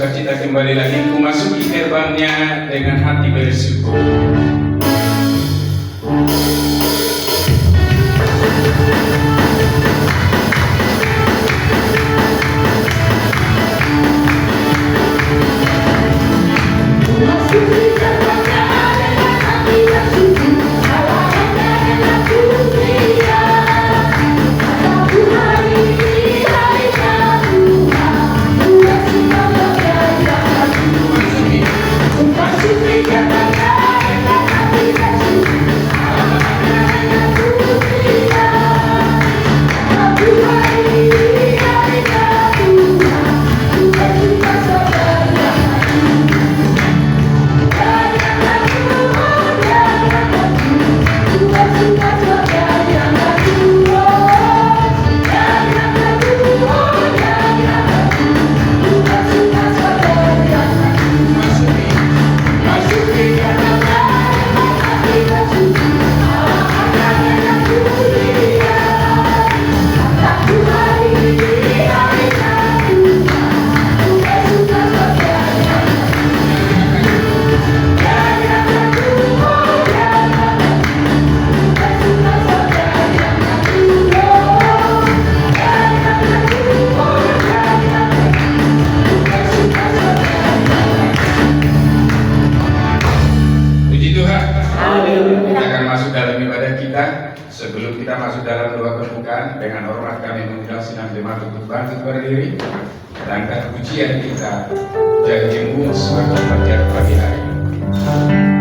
bersukacita kembali lagi memasuki gerbangnya dengan hati bersyukur. Sebelum kita masuk dalam doa pembukaan, dengan hormat kami mengundang Sinam Jemaat untuk bangkit berdiri dan angkat pujian kita janjimu sebagai pelajar pagi hari. Jangan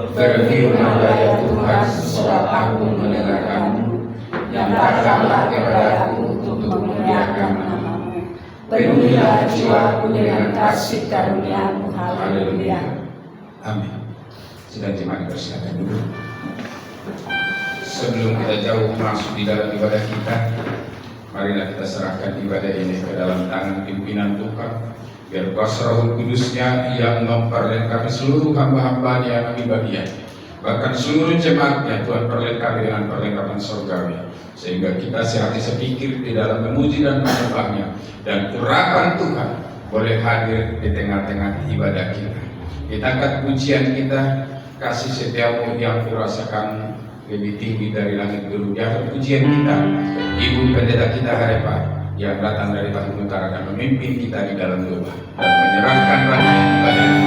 Berfirmanlah ya Tuhan, sebab aku mendengarkan-Mu, yang datanglah kepadaku untuk memuliakan nama-Mu. Penuhilah jiwaku dengan kasih karunia-Mu. Haleluya. Amin. Sidang jemaat persilakan dulu. Sebelum kita jauh masuk di dalam ibadah kita, marilah kita serahkan ibadah ini ke dalam tangan pimpinan Tuhan. Biar kuasa Roh Kudusnya yang memperlengkapi seluruh hamba-hamba yang ibadah, bahkan seluruh jemaatnya Tuhan perlengkapi dengan perlengkapan surgawi, sehingga kita sehati sepikir di dalam memuji dan menyembahnya, dan urapan Tuhan boleh hadir di tengah-tengah ibadah kita. Kita angkat pujian kita, kasih setiamu yang dirasakan lebih tinggi dari langit dulu. Di atas pujian kita, Ibu Pendeta kita Harepa yang datang dari Bandung Utara akan memimpin kita di dalam doa dan menyerahkan rangkaian ibadah ini.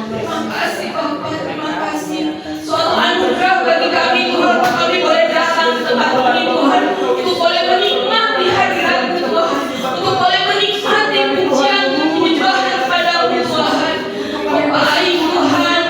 Terima kasih Bapak, terima kasih. Suatu anugerah bagi kami Tuhan, kami boleh datang ke tempat ini Tuhan, untuk boleh menikmati hadirat-Mu Tuhan, untuk boleh menikmati pujian, penyembahan kepada-Mu Tuhan. Kau baik Tuhan,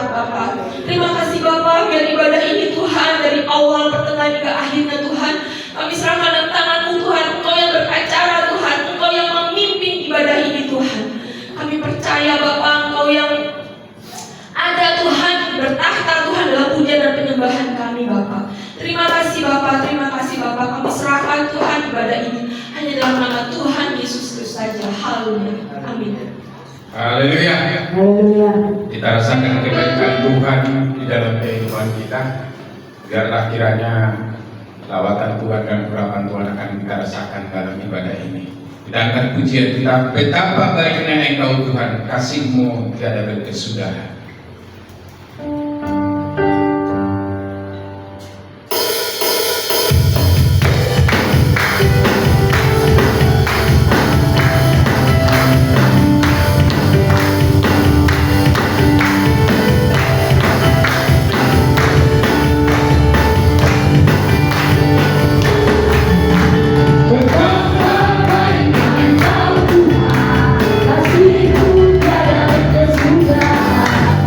berkat Bapa. Terima kasih Bapa, biar ibadah ini Tuhan dari awal pertengahan hingga akhirnya Tuhan kami serahkan dalam tangan-Mu Tuhan. Engkau yang beracara Tuhan, Engkau yang memimpin ibadah ini Tuhan. Kami percaya Bapa, Engkau yang ada Tuhan, bertahta Tuhan dalam pujian dan penyembahan kami Bapa. Terima kasih Bapa, terima kasih Bapa. Kami serahkan Tuhan ibadah ini hanya dalam nama Tuhan Yesus Kristus saja. Haleluya. Amin. Haleluya. Haleluya. Kita rasakan kebaikan Tuhan di dalam kehidupan kita. Biarlah kiranya lawatan Tuhan dan urapan Tuhan akan kita rasakan dalam ibadah ini. Kita angkat pujian kita, betapa baiknya Engkau Tuhan, kasih-Mu tiada berkesudahan. Kasih-Mu tiada berkesudahan.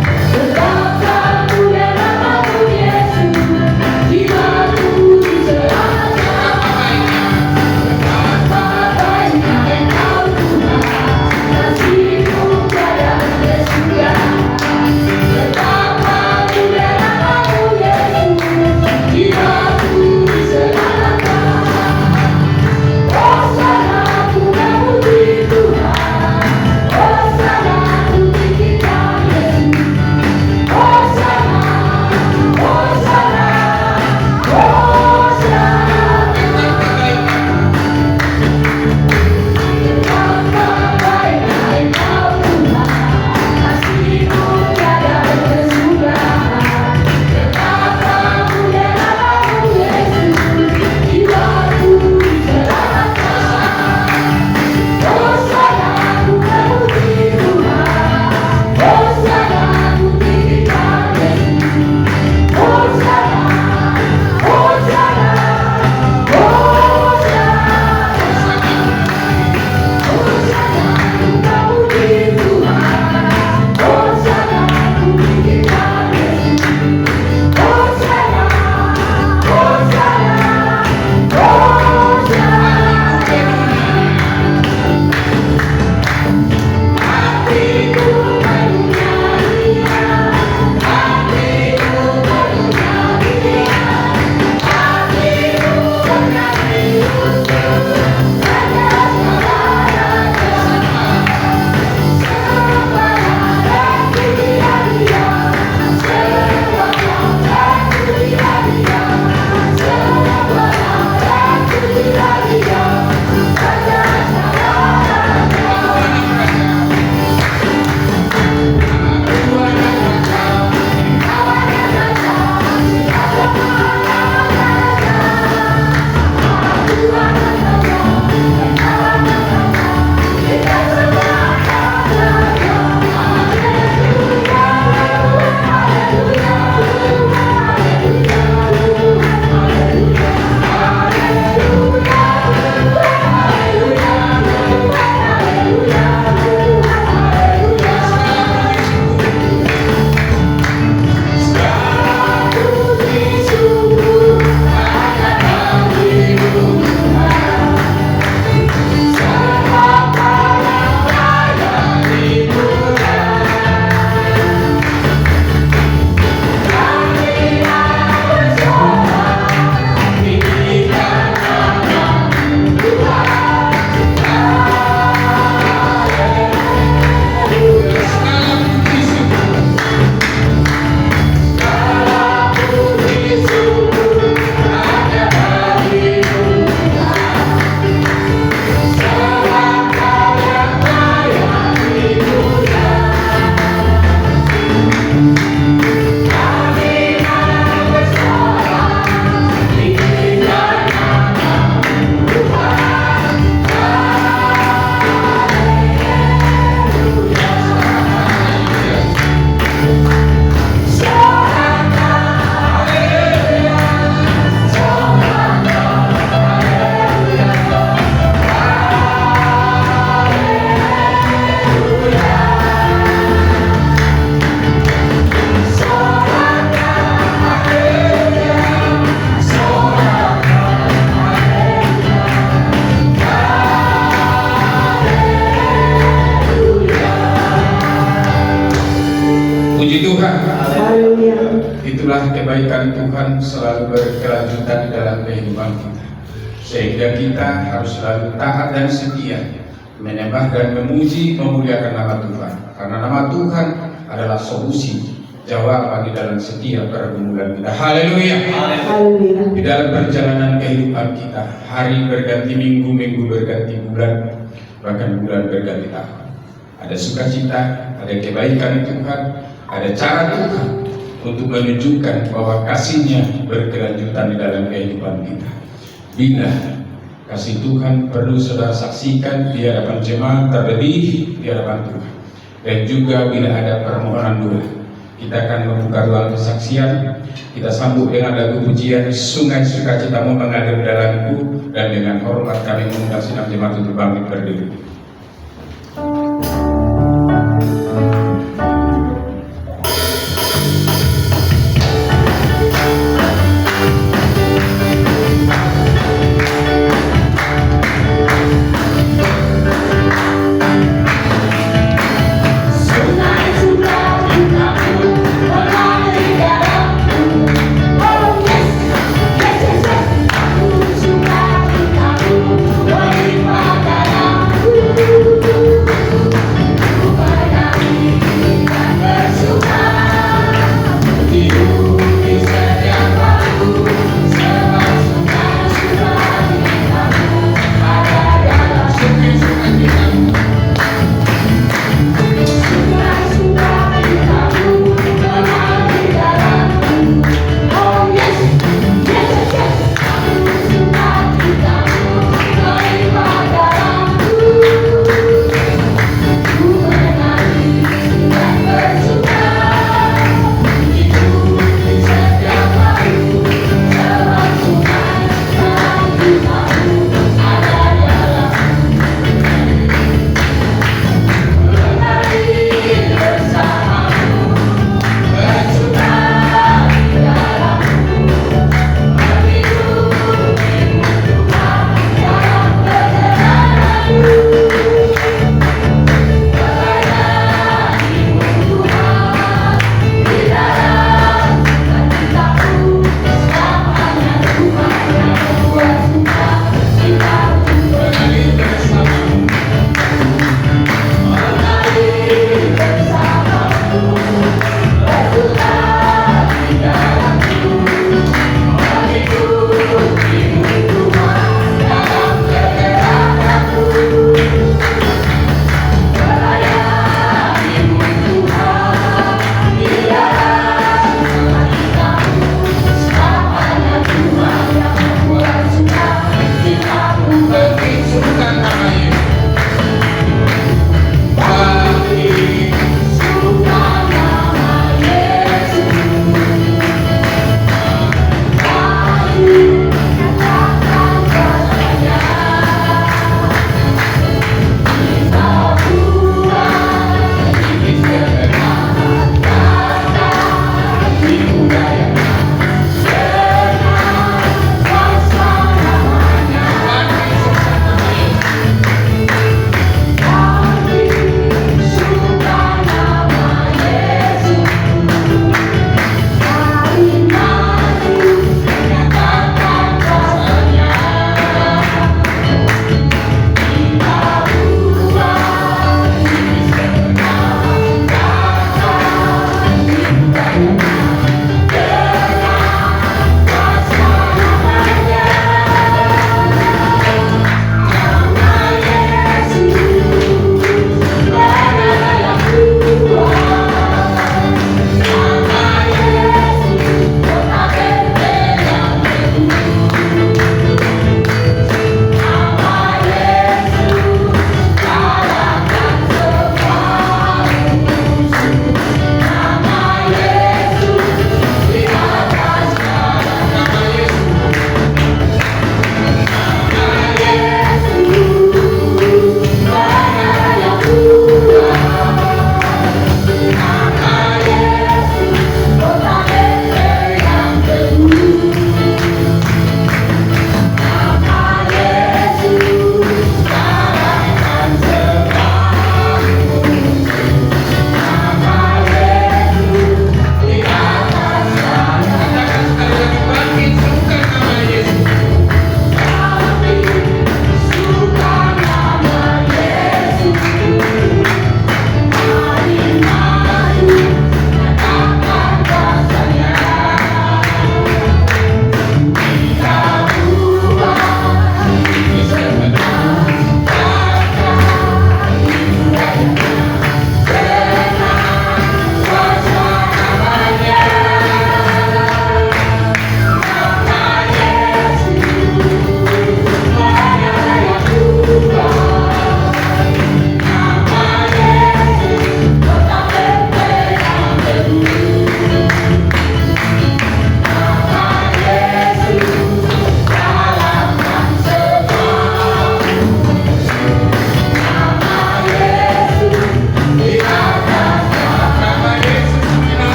biarlah kebaikan Tuhan selalu berkelanjutan di dalam kehidupan kita, sehingga kita harus selalu taat dan setia menyembah dan memuji memuliakan nama Tuhan, karena nama Tuhan adalah solusi jawaban di dalam setiap pergumulan kita. Haleluya. Di dalam perjalanan kehidupan kita, hari berganti minggu, minggu berganti bulan, bahkan bulan berganti tahun. Ada sukacita, ada kebaikan Tuhan, ada cara Tuhan untuk menunjukkan bahwa kasih-Nya berkelanjutan di dalam kehidupan kita. Bila kasih Tuhan perlu saudara saksikan di hadapan jemaat, terlebih di hadapan Tuhan, dan juga bila ada permohonan doa, kita akan membuka ruang kesaksian. Kita sambut dengan lagu pujian Sungai Sukacitamu mengalir dalamku, dan dengan hormat kami mengundang senam jemaat untuk bangkit berdiri. Aku suka kamu,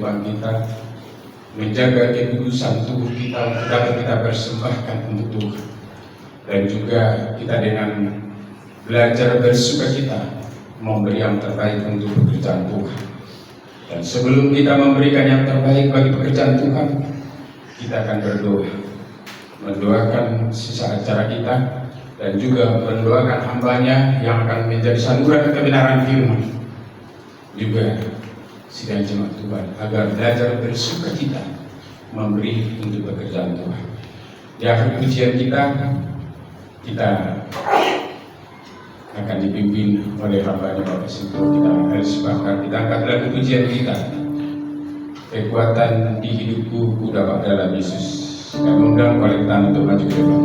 Tuhan kita, menjaga kekudusan tubuh kita dapat kita persembahkan untuk Tuhan, dan juga kita dengan belajar bersukacita memberi yang terbaik untuk pekerjaan Tuhan. Dan sebelum kita memberikan yang terbaik bagi pekerjaan Tuhan, kita akan berdoa, mendoakan sisa acara kita, dan juga mendoakan hambanya yang akan menjadi saluran kebenaran firman, juga sidang jemaat Tuhan, agar belajar bersukacita memberi untuk pekerjaan Tuhan. Di akhir pujian kita akan dipimpin oleh hambanya Bapak Sinto. Kita harus bahkan kita angkat lagu pujian kita, kekuatan di hidupku ku dapat dalam Yesus. Kami undang kolektan untuk maju ke depan.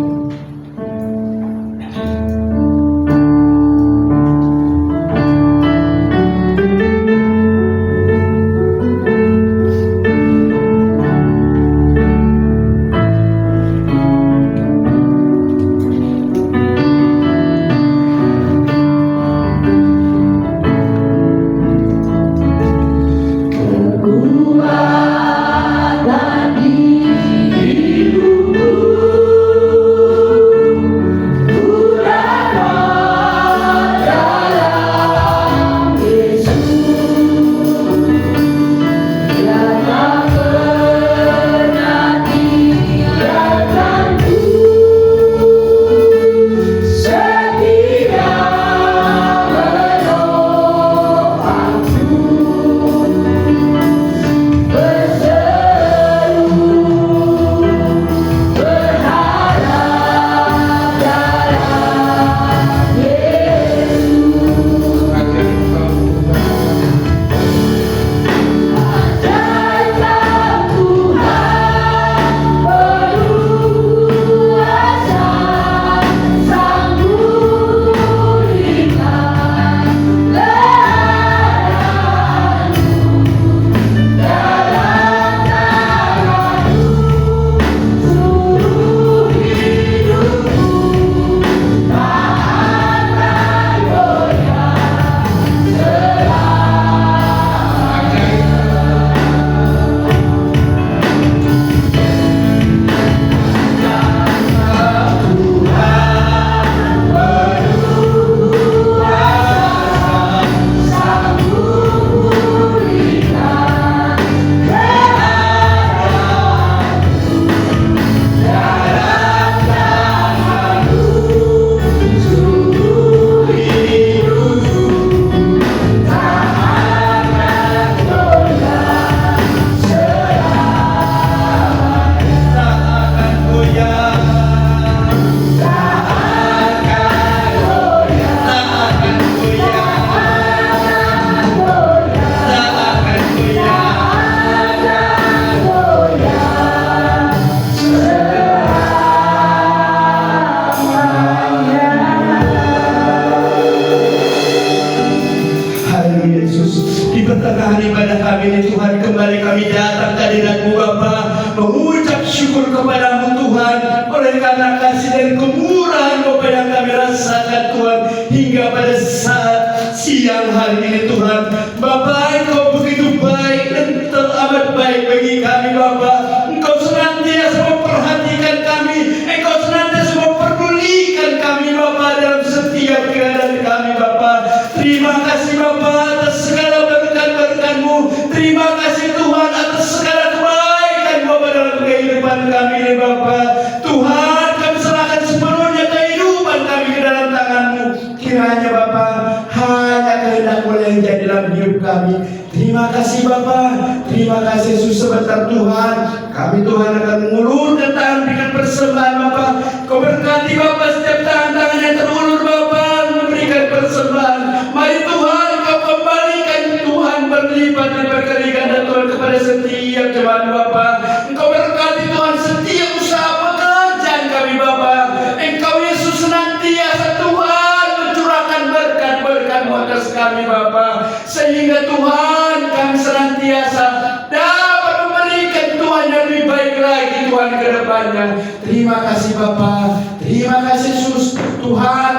Sehingga Tuhan kami senantiasa dapat memberikan Tuhan yang lebih baik lagi Tuhan ke depannya. Terima kasih Bapa, terima kasih Yesus Tuhan.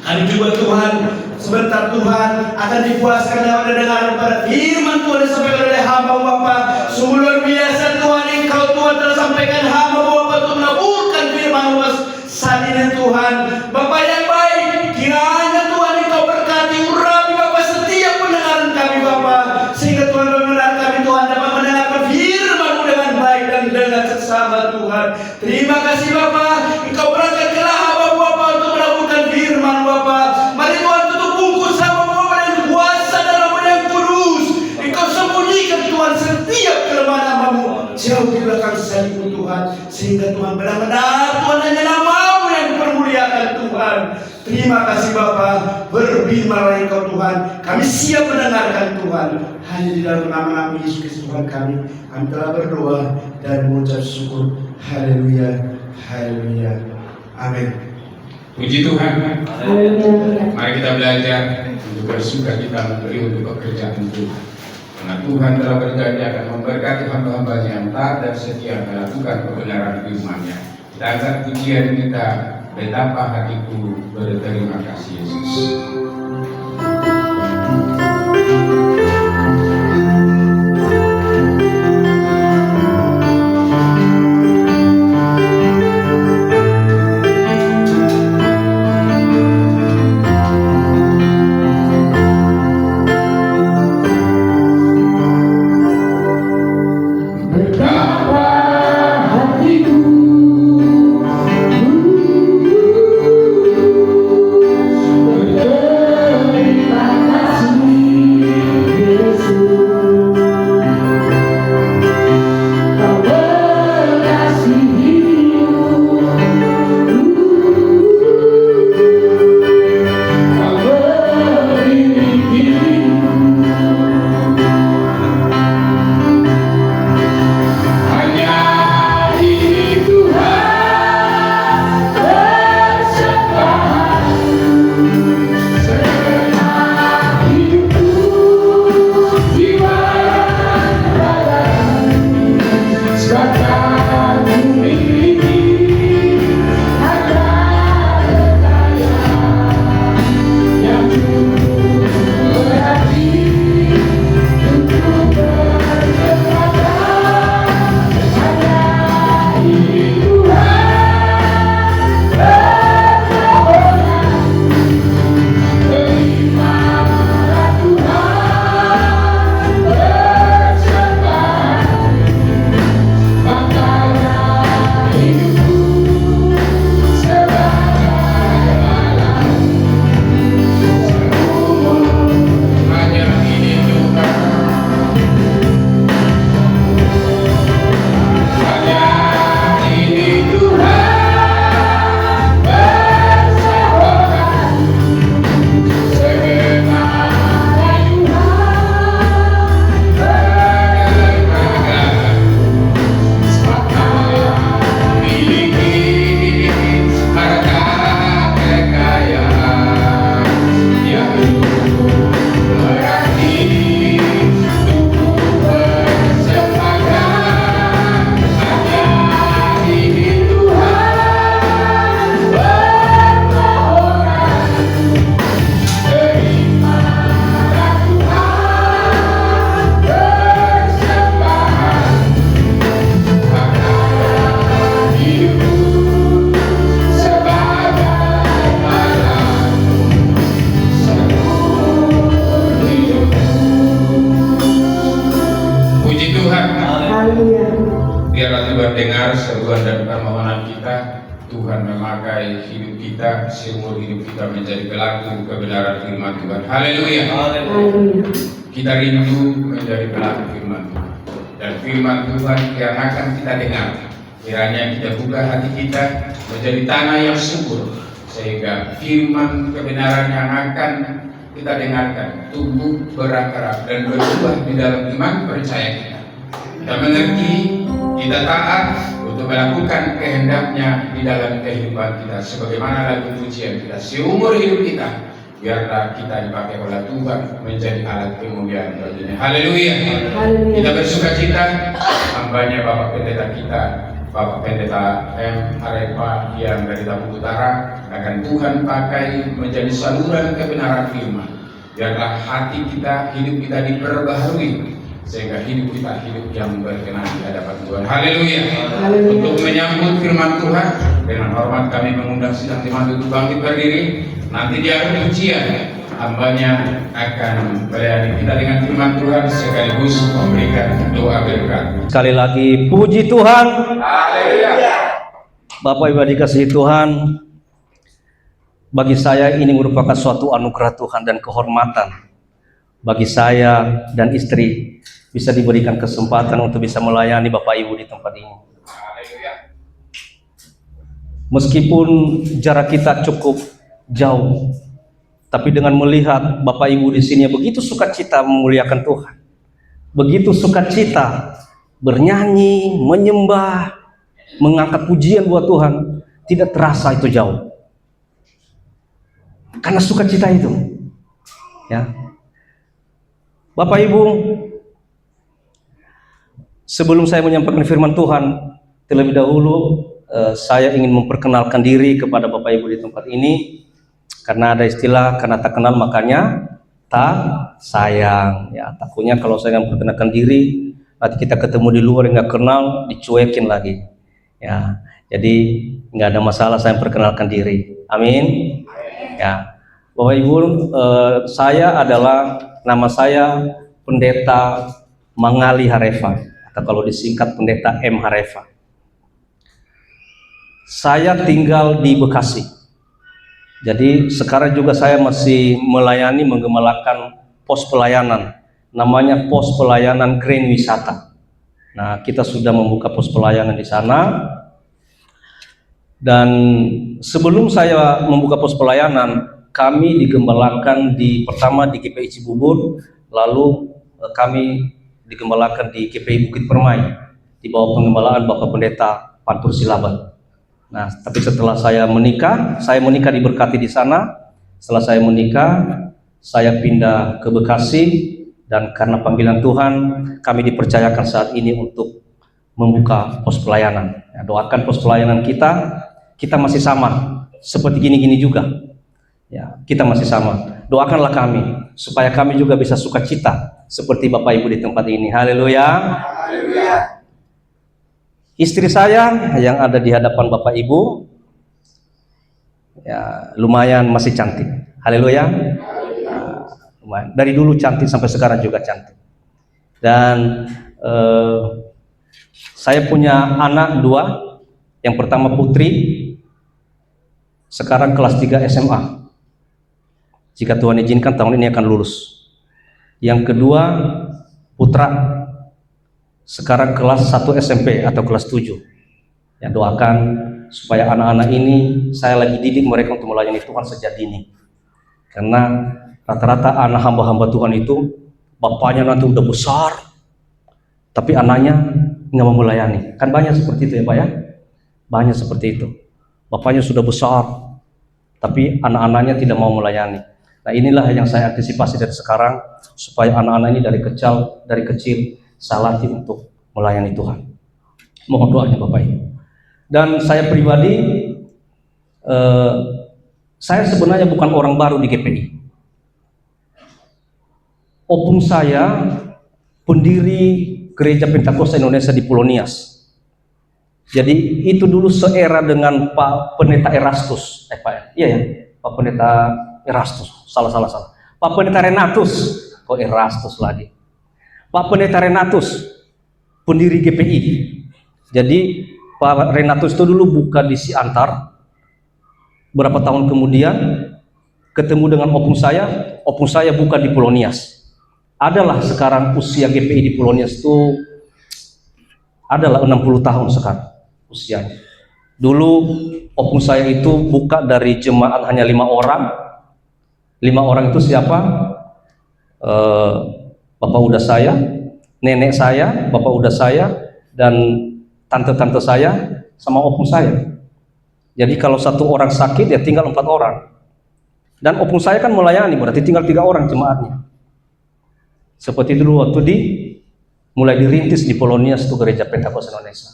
Kami juga Tuhan sebentar Tuhan akan dipuaskan dengan mendengar pada firman Tuhan disampaikan oleh hamba Bapa. Sungguh luar biasa Tuhan, Engkau Tuhan telah sampaikan hamba Bapa untuk melaburkan firman Bapa saat ini Tuhan. Bapa yang baik, kiranya Tuhan Engkau berkati urapi Bapa setiap pendengaran kami Bapa, sehingga Tuhan benar kami Tuhan dapat mendengarkan firman-Mu dengan baik dan dengan seksama Tuhan. Terima kasih Bapa, Engkau berangkatlah hamba Bapa untuk melakukan firman Bapa. Mari Tuhan tutup bungkus hamba Bapa dengan kuasa dalam yang kudus. Engkau sembunyikan Tuhan setiap kelemahan hamba-Mu jauh di belakang salib Tuhan, sehingga Tuhan benar-benar Tuhan hanya nama-Mu yang dipermuliakan Tuhan. Terima kasih Bapa, berfirmanlah Engkau Tuhan, kami siap mendengarkan Tuhan. Hanya di dalam nama Yesus Kristus Tuhan kami telah berdoa dan mengucap syukur. Haleluya, haleluya, amin. Puji Tuhan. Mari kita belajar untuk bersuka kita memberi untuk pekerjaan Tuhan. Karena Tuhan telah berjanji akan memberkati hamba-hambanya yang taat dan setia melakukan kebenaran firman-Nya. Kita angkat pujian kita, betapa hatiku berterima kasih Yesus. mendengar seruan dan permohonan kita, Tuhan memakai hidup kita, seumur hidup kita menjadi pelaku kebenaran firman Tuhan. Haleluya. Kita rindu menjadi pelaku firman Tuhan. Dan firman Tuhan yang akan kita dengar, kiranya kita buka hati kita menjadi tanah yang subur, sehingga firman kebenaran yang akan kita dengarkan tumbuh berakar dan berubah di dalam iman percaya kita. Kita mengerti, kita taat untuk melakukan kehendaknya di dalam kehidupan kita, sebagaimana lagu pujian kita seumur hidup kita. Biarlah kita dipakai oleh Tuhan menjadi alat kemuliaan baginya. Haleluya. Kita bersuka cita, hambanya Bapak Pendeta kita Bapak Pendeta M. Harefa yang dari Lampung Utara, akan Tuhan pakai menjadi saluran kebenaran firman. Biarlah hati kita, hidup kita diperbaharui, sehingga hidup kita hidup yang berkenan di hadapan Tuhan. Haleluya. Untuk menyambut firman Tuhan, dengan hormat kami mengundang sidang jemaat untuk bangkit berdiri. Nanti di akhir pujian, hambanya akan melayani kita dengan firman Tuhan sekaligus memberikan doa berkat. Sekali lagi puji Tuhan. Haleluya. Bapak Ibu dikasihi Tuhan, bagi saya ini merupakan suatu anugerah Tuhan dan kehormatan bagi saya dan istri bisa diberikan kesempatan untuk bisa melayani Bapak Ibu di tempat ini. Haleluya. Meskipun jarak kita cukup jauh, tapi dengan melihat Bapak Ibu di sini begitu sukacita memuliakan Tuhan, begitu sukacita bernyanyi, menyembah, mengangkat pujian buat Tuhan, tidak terasa itu jauh. Karena sukacita itu, ya. Bapak Ibu, sebelum saya menyampaikan firman Tuhan, terlebih dahulu saya ingin memperkenalkan diri kepada Bapak Ibu di tempat ini, karena ada istilah karena tak kenal makanya tak sayang. Ya, takutnya kalau saya memperkenalkan diri, nanti kita ketemu di luar yang nggak kenal, dicuekin lagi. Ya, jadi nggak ada masalah saya memperkenalkan diri. Amin. Ya, Bapak Ibu, nama saya Pendeta Mangali Harefa, atau kalau disingkat Pendeta M. Harefa. Saya tinggal di Bekasi. Jadi sekarang juga saya masih melayani, menggembalakan pos pelayanan, namanya pos pelayanan Grand Wisata. Nah, kita sudah membuka pos pelayanan di sana. Dan sebelum saya membuka pos pelayanan, kami digembalakan pertama di GPI Cibubur, lalu kami digembalakan di GPI Bukit Permai di bawah penggembalaan Bapak Pendeta Pantur Silaban. Nah, tapi setelah saya menikah diberkati di sana. Setelah saya menikah, saya pindah ke Bekasi, dan karena panggilan Tuhan, kami dipercayakan saat ini untuk membuka pos pelayanan. Ya, doakan pos pelayanan kita masih sama seperti gini-gini juga. Ya, kita masih sama. Doakanlah kami supaya kami juga bisa sukacita seperti Bapak Ibu di tempat ini. Haleluya. Haleluya. Istri saya yang ada di hadapan Bapak Ibu, ya lumayan masih cantik. Haleluya. Lumayan. Dari dulu cantik sampai sekarang juga cantik. Dan saya punya anak 2. Yang pertama putri, sekarang kelas 3 SMA. Jika Tuhan izinkan tahun ini akan lulus. Yang kedua putra, sekarang kelas 1 SMP atau kelas 7. Ya, doakan supaya anak-anak ini saya lagi didik mereka untuk melayani Tuhan sejak dini. Karena rata-rata anak hamba-hamba Tuhan itu bapaknya nanti udah besar, tapi anaknya nggak mau melayani. Kan banyak seperti itu ya Pak ya? Banyak seperti itu. Bapaknya sudah besar, tapi anak-anaknya tidak mau melayani. Nah, inilah yang saya antisipasi dari sekarang, supaya anak-anak ini dari kecil saya latih untuk melayani Tuhan. Mohon doanya Bapak Ibu. Dan saya pribadi, saya sebenarnya bukan orang baru di GPI. Opung saya pendiri Gereja Pentakosta Indonesia di Pulau Nias. Jadi itu dulu seera dengan Pak Pendeta Erastus. Pak Pendeta Erastus. Salah. Pak Pendeta Renatus. Kok Erastus lagi? Pak Pendeta Renatus, pendiri GPI. Jadi Pak Renatus itu dulu buka di Siantar. Berapa tahun kemudian ketemu dengan opung saya buka di Pulau Nias. Adalah sekarang usia GPI di Pulau Nias itu adalah 60 tahun sekarang usianya. Dulu opung saya itu buka dari jemaat hanya 5 orang. 5 orang itu siapa? Bapak udah saya, nenek saya, bapak udah saya, dan tante-tante saya, sama opung saya. Jadi kalau 1 orang sakit ya tinggal 4 orang. Dan opung saya kan melayani, berarti tinggal 3 orang jemaatnya. Seperti dulu waktu mulai dirintis di Pulau Nias itu Gereja Pentakosta Indonesia.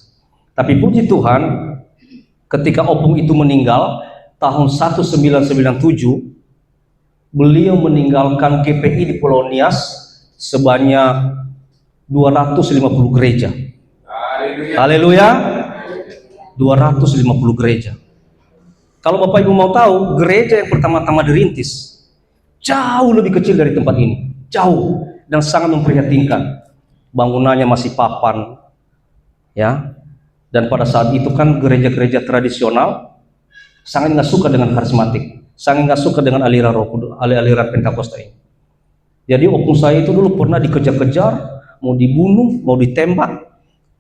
Tapi puji Tuhan, ketika opung itu meninggal tahun 1997, beliau meninggalkan GPI di Pulau Nias sebanyak 250 gereja. Haleluya. 250 gereja. Kalau Bapak Ibu mau tahu, gereja yang pertama-tama dirintis jauh lebih kecil dari tempat ini, jauh, dan sangat memprihatinkan. Bangunannya masih papan, ya. Dan pada saat itu kan gereja-gereja tradisional sangat nggak suka dengan karismatik, sangat nggak suka dengan aliran Roh Kudus, aliran Pentakosta ini. Jadi opung saya itu dulu pernah dikejar-kejar, mau dibunuh, mau ditembak.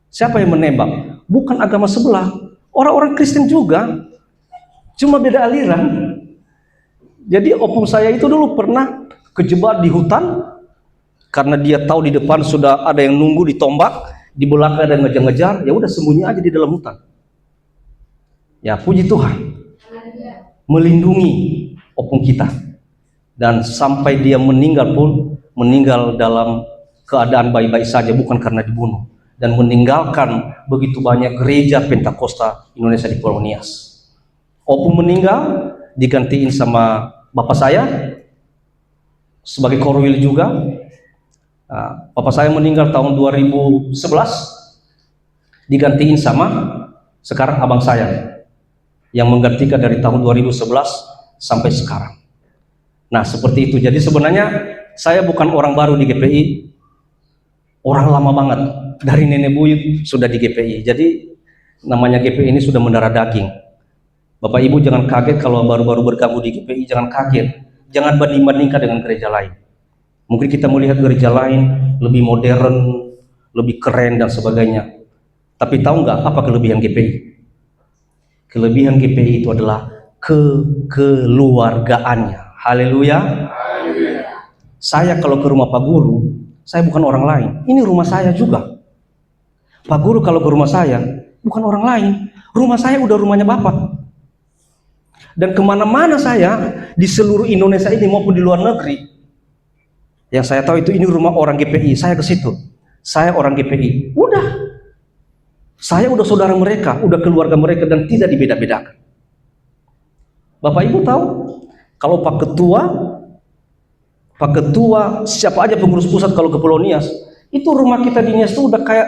Siapa yang menembak? Bukan agama sebelah, orang-orang Kristen juga, cuma beda aliran. Jadi opung saya itu dulu pernah kejebak di hutan karena dia tahu di depan sudah ada yang nunggu ditombak, di belakang ada yang ngejar-ngejar, ya udah sembunyi aja di dalam hutan. Ya puji Tuhan, melindungi opung kita, dan sampai dia meninggal pun meninggal dalam keadaan baik-baik saja, bukan karena dibunuh, dan meninggalkan begitu banyak gereja Pentakosta Indonesia di Pulau Nias. Opung meninggal digantiin sama bapak saya sebagai korwil juga. Nah, bapak saya meninggal tahun 2011, digantiin sama sekarang abang saya yang menggantikan dari tahun 2011 sampai sekarang. Nah seperti itu. Jadi sebenarnya saya bukan orang baru di GPI, orang lama banget, dari nenek buyut sudah di GPI. Jadi namanya GPI ini sudah mendarah daging. Bapak Ibu jangan kaget kalau baru-baru bergabung di GPI, jangan kaget, jangan banding-bandingkan dengan gereja lain. Mungkin kita melihat gereja lain lebih modern, lebih keren dan sebagainya. Tapi tahu nggak apa kelebihan GPI? Kelebihan GPI itu adalah kekeluargaannya. Haleluya. Saya kalau ke rumah Pak Guru, saya bukan orang lain. Ini rumah saya juga. Pak Guru kalau ke rumah saya, bukan orang lain. Rumah saya udah rumahnya Bapak. Dan kemana-mana saya di seluruh Indonesia ini maupun di luar negeri, yang saya tahu itu ini rumah orang GPI, saya ke situ. Saya orang GPI. Udah. Saya udah saudara mereka, udah keluarga mereka, dan tidak dibeda-bedakan. Bapak Ibu tahu, kalau Pak Ketua, siapa aja pengurus pusat kalau ke Pulau Nias, itu rumah kita di Nias itu udah kayak,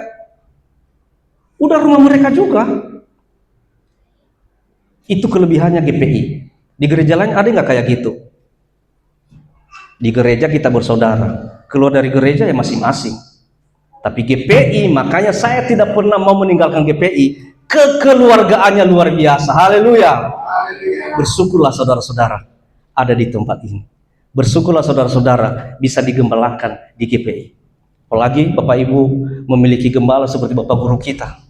udah rumah mereka juga. Itu kelebihannya GPI. Di gereja lain ada nggak kayak gitu? Di gereja kita bersaudara, keluar dari gereja ya masing-masing. Tapi GPI, makanya saya tidak pernah mau meninggalkan GPI. Kekeluargaannya luar biasa. Haleluya. Bersyukurlah saudara-saudara ada di tempat ini. Bersyukurlah saudara-saudara bisa digembalakan di GPI. Apalagi Bapak Ibu memiliki gembala seperti Bapak Guru kita.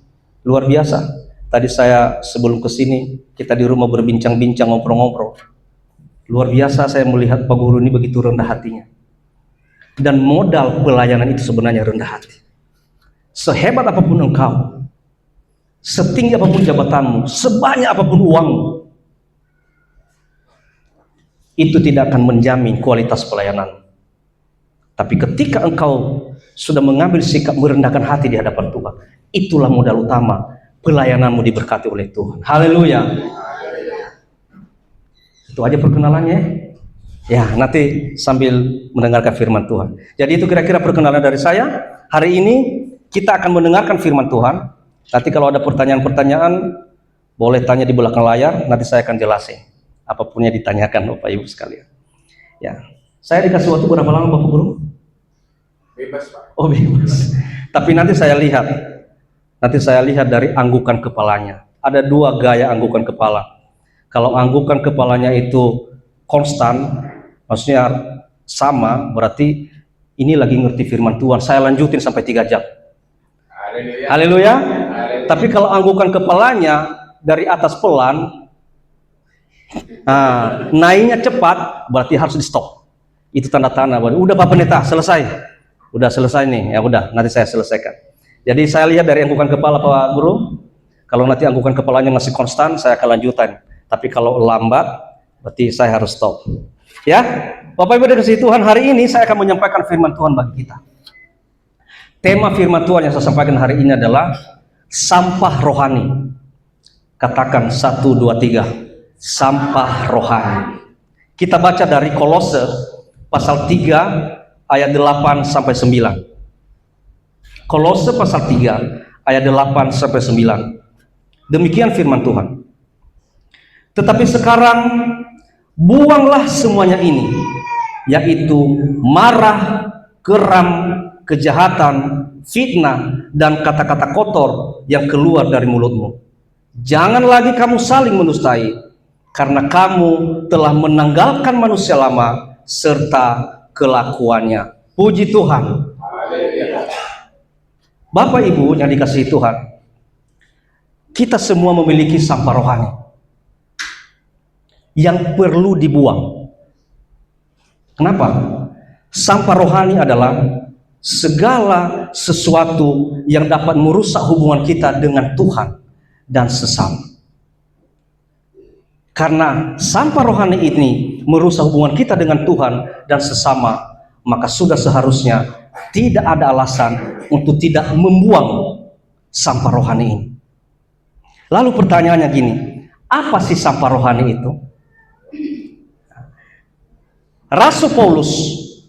Luar biasa. Tadi saya sebelum ke sini, kita di rumah berbincang-bincang, ngobrol-ngobrol. Luar biasa saya melihat Pak Guru ini begitu rendah hatinya. Dan modal pelayanan itu sebenarnya rendah hati. Sehebat apapun engkau, setinggi apapun jabatanmu, sebanyak apapun uangmu, itu tidak akan menjamin kualitas pelayanan. Tapi ketika engkau sudah mengambil sikap merendahkan hati di hadapan Tuhan, itulah modal utama pelayananmu diberkati oleh Tuhan. Haleluya. Itu aja perkenalannya. Ya, nanti sambil mendengarkan firman Tuhan. Jadi itu kira-kira perkenalan dari saya. Hari ini kita akan mendengarkan firman Tuhan. Nanti kalau ada pertanyaan-pertanyaan, boleh tanya di belakang layar, nanti saya akan jelasin. Apapun yang ditanyakan Bapak Ibu sekalian. Ya, saya dikasih waktu berapa lama Bapak Guru? Bebas Pak. Oh bebas. Tapi nanti saya lihat dari anggukan kepalanya. Ada dua gaya anggukan kepala. Kalau anggukan kepalanya itu konstan, maksudnya sama, berarti ini lagi ngerti firman Tuhan. Saya lanjutin sampai 3 jam. Haleluya. Haleluya. Tapi kalau anggukan kepalanya dari atas pelan, naiknya cepat, berarti harus di stop. Itu tanda-tanda. Udah Pak Pendeta, selesai. Udah selesai nih. Ya udah, nanti saya selesaikan. Jadi saya lihat dari anggukan kepala Pak Guru. Kalau nanti anggukan kepalanya masih konstan, saya akan lanjutkan. Tapi kalau lambat, berarti saya harus stop. Ya, Bapak Ibu dari Tuhan, hari ini saya akan menyampaikan firman Tuhan bagi kita. Tema firman Tuhan yang saya sampaikan hari ini adalah sampah rohani. Katakan 1, 2, 3. Sampah rohani. Kita baca dari Kolose pasal 3 ayat 8 sampai 9. Kolose pasal 3 ayat 8 sampai 9. Demikian firman Tuhan. Tetapi sekarang buanglah semuanya ini, yaitu marah, geram, kejahatan, fitnah, dan kata-kata kotor yang keluar dari mulutmu. Jangan lagi kamu saling menustai, karena kamu telah menanggalkan manusia lama serta kelakuannya. Puji Tuhan. Bapak Ibu yang dikasihi Tuhan, kita semua memiliki sampah rohani yang perlu dibuang. Kenapa? Sampah rohani adalah segala sesuatu yang dapat merusak hubungan kita dengan Tuhan dan sesama. Karena sampah rohani ini merusak hubungan kita dengan Tuhan dan sesama, maka sudah seharusnya tidak ada alasan untuk tidak membuang sampah rohani ini. Lalu pertanyaannya gini, apa sih sampah rohani itu? Rasul Paulus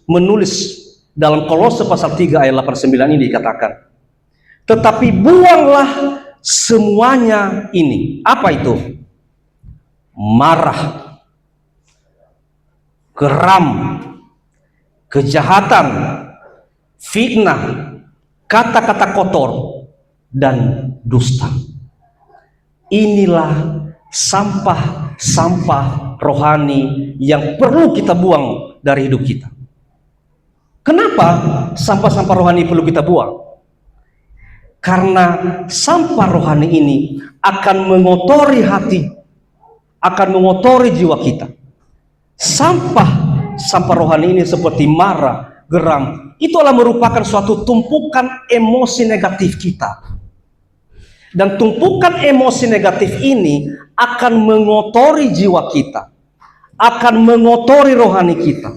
menulis dalam Kolose pasal 3 ayat 8-9 ini dikatakan, tetapi buanglah semuanya ini. Apa itu? Marah, geram, kejahatan, fitnah, kata-kata kotor, dan dusta. Inilah sampah-sampah rohani yang perlu kita buang dari hidup kita. Kenapa sampah-sampah rohani perlu kita buang? Karena sampah rohani ini akan mengotori hati, akan mengotori jiwa kita. Sampah rohani ini seperti marah, geram, itu adalah merupakan suatu tumpukan emosi negatif kita. Dan tumpukan emosi negatif ini akan mengotori jiwa kita, akan mengotori rohani kita.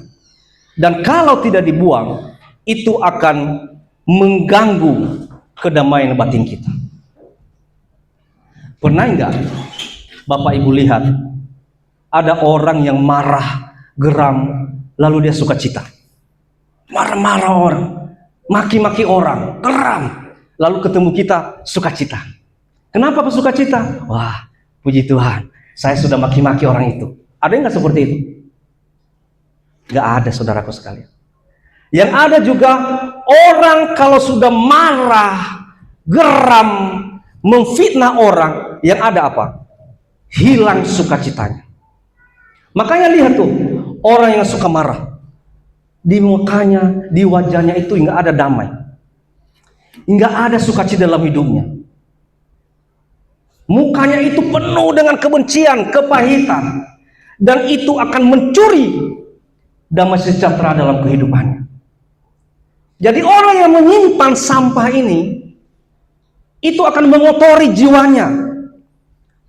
Dan kalau tidak dibuang, itu akan mengganggu kedamaian batin kita. Pernah enggak Bapak Ibu lihat ada orang yang marah, geram, lalu dia sukacita? Marah-marah orang, maki-maki orang, geram, lalu ketemu kita sukacita. Kenapa sukacita? Wah, puji Tuhan, saya sudah maki-maki orang itu. Ada enggak seperti itu? Enggak ada, saudaraku sekalian. Yang ada juga orang kalau sudah marah, geram, memfitnah orang, yang ada apa? Hilang sukacitanya. Makanya lihat tuh, orang yang suka marah, di mukanya, di wajahnya itu nggak ada damai, nggak ada sukacita dalam hidupnya. Mukanya itu penuh dengan kebencian, kepahitan, dan itu akan mencuri damai sejahtera dalam kehidupannya. Jadi orang yang menyimpan sampah ini, itu akan mengotori jiwanya.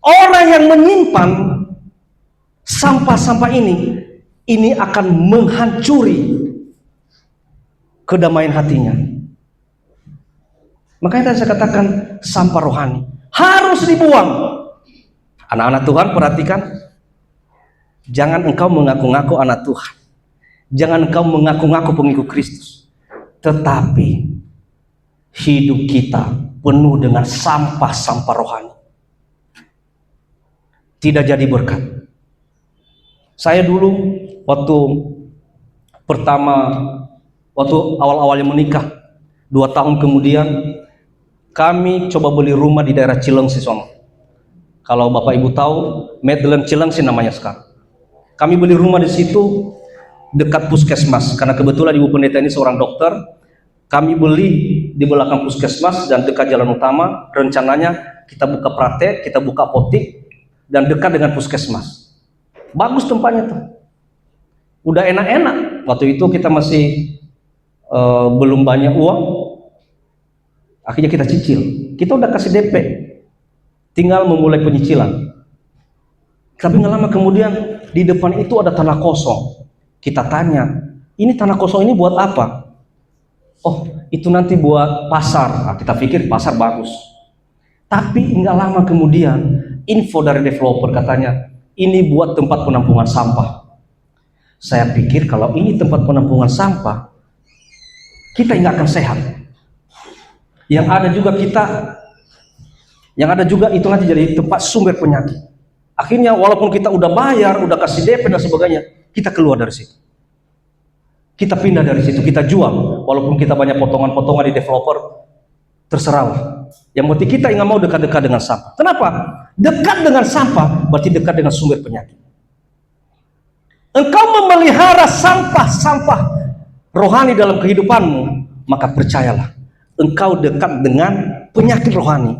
Orang yang menyimpan sampah-sampah ini akan menghancuri kedamaian hatinya. Makanya saya katakan sampah rohani harus dibuang. Anak-anak Tuhan, perhatikan, jangan engkau mengaku-ngaku anak Tuhan, jangan engkau mengaku-ngaku pengikut Kristus, tetapi hidup kita penuh dengan sampah-sampah rohani, tidak jadi berkat. Saya dulu waktu awal-awalnya menikah, 2 tahun kemudian kami coba beli rumah di daerah Cilengsi sono. Kalau Bapak Ibu tahu, Medlen Cilengsi namanya sekarang. Kami beli rumah di situ dekat puskesmas, karena kebetulan Ibu Pendeta ini seorang dokter. Kami beli di belakang puskesmas dan dekat jalan utama. Rencananya kita buka praktek, kita buka apotik, dan dekat dengan puskesmas. Bagus tempatnya tuh, udah enak-enak. Waktu itu kita masih belum banyak uang, akhirnya kita cicil. Kita udah kasih DP, tinggal memulai penyicilan. Tapi nggak lama kemudian di depan itu ada tanah kosong. Kita tanya, ini tanah kosong ini buat apa? Oh, itu nanti buat pasar. Nah, kita pikir pasar bagus. Tapi nggak lama kemudian info dari developer katanya ini buat tempat penampungan sampah. Saya pikir kalau ini tempat penampungan sampah, kita nggak akan sehat. Yang ada juga itu nanti jadi tempat sumber penyakit. Akhirnya walaupun kita udah bayar, udah kasih DP dan sebagainya, kita keluar dari situ. Kita pindah dari situ, kita jual. Walaupun kita banyak potongan-potongan di developer, terserahlah. Yang penting kita nggak mau dekat-dekat dengan sampah. Kenapa? Dekat dengan sampah berarti dekat dengan sumber penyakit. Engkau memelihara sampah-sampah rohani dalam kehidupanmu, maka percayalah, engkau dekat dengan penyakit rohani.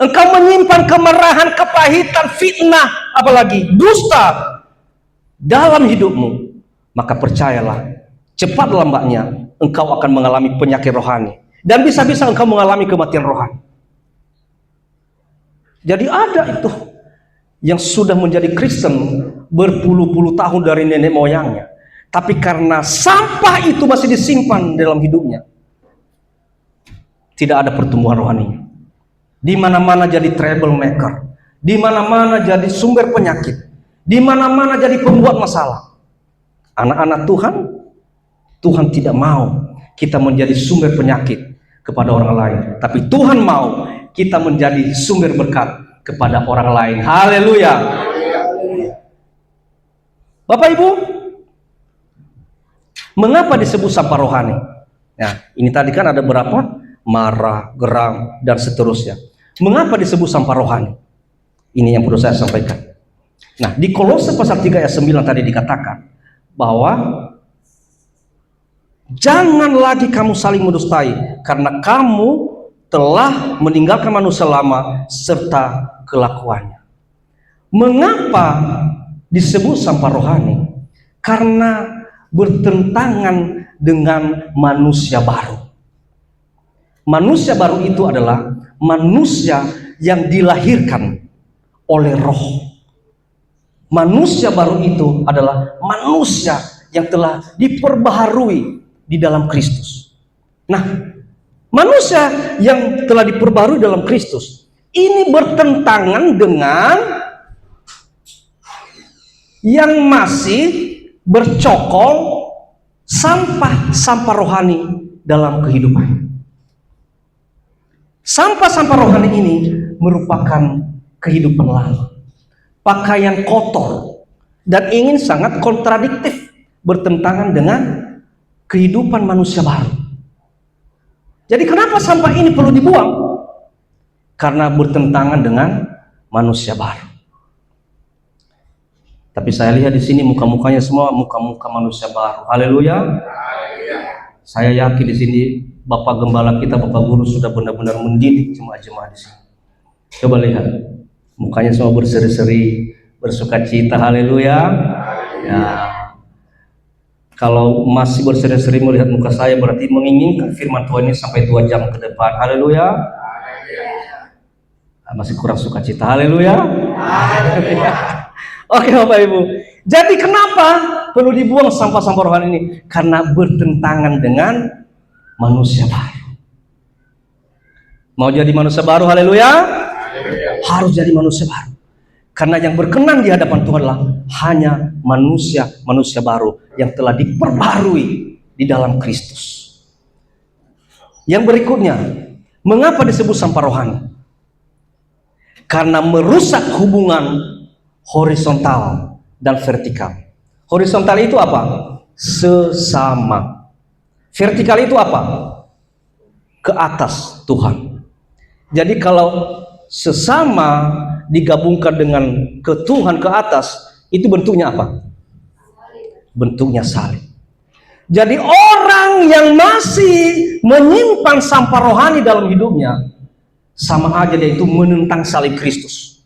Engkau menyimpan kemarahan, kepahitan, fitnah, apalagi dusta dalam hidupmu, maka percayalah, cepat lambatnya engkau akan mengalami penyakit rohani. Dan bisa-bisa engkau mengalami kematian rohani. Jadi ada itu yang sudah menjadi Kristen berpuluh-puluh tahun dari nenek moyangnya, tapi karena sampah itu masih disimpan dalam hidupnya, tidak ada pertumbuhan rohaninya. Di mana-mana jadi troublemaker, di mana-mana jadi sumber penyakit, di mana-mana jadi pembuat masalah. Anak-anak Tuhan, Tuhan tidak mau kita menjadi sumber penyakit kepada orang lain, tapi Tuhan mau kita menjadi sumber berkat kepada orang lain. Haleluya. Bapak Ibu, mengapa disebut sampah rohani? Nah, ini tadi kan ada berapa? Marah, geram, dan seterusnya. Mengapa disebut sampah rohani? Ini yang perlu saya sampaikan. Nah, di Kolose pasal 3 ayat 9 tadi dikatakan bahwa jangan lagi kamu saling mendustai, karena kamu telah meninggalkan manusia lama serta kelakuannya. Mengapa disebut sampah rohani? Karena bertentangan dengan manusia baru. Manusia baru itu adalah manusia yang dilahirkan oleh roh. Manusia baru itu adalah manusia yang telah diperbaharui di dalam Kristus. Nah, manusia yang telah diperbaharui dalam Kristus ini bertentangan dengan yang masih bercokol sampah-sampah rohani dalam kehidupan. Sampah-sampah rohani ini merupakan kehidupan lama, pakaian kotor, dan ingin sangat kontradiktif, bertentangan dengan kehidupan manusia baru. Jadi kenapa sampah ini perlu dibuang? Karena bertentangan dengan manusia baru. Tapi saya lihat di sini muka-mukanya semua muka-muka manusia baru. Haleluya. Saya yakin di sini Bapak Gembala kita, Bapak Guru sudah benar-benar mendidik jemaah-jemaah di sini. Coba lihat, mukanya semua berseri-seri, bersukacita. Haleluya. Ya. Kalau masih berseri-seri melihat muka saya, berarti menginginkan firman Tuhan ini sampai 2 jam ke depan. Haleluya. Masih kurang sukacita. Haleluya. Oke Bapak Ibu. Jadi kenapa perlu dibuang sampah-sampah rohani ini? Karena bertentangan dengan manusia baru. Mau jadi manusia baru? Haleluya. Harus jadi manusia baru. Karena yang berkenan di hadapan Tuhan adalah hanya manusia baru yang telah diperbarui di dalam Kristus. Yang berikutnya, mengapa disebut sampah rohani? Karena merusak hubungan horizontal dan vertikal. Horizontal itu apa? Sesama. Vertikal itu apa? Ke atas Tuhan. Jadi kalau sesama digabungkan dengan ke Tuhan, ke atas, itu bentuknya apa? Bentuknya salib. Jadi orang yang masih menyimpan sampah rohani dalam hidupnya, sama aja dia itu menentang salib Kristus.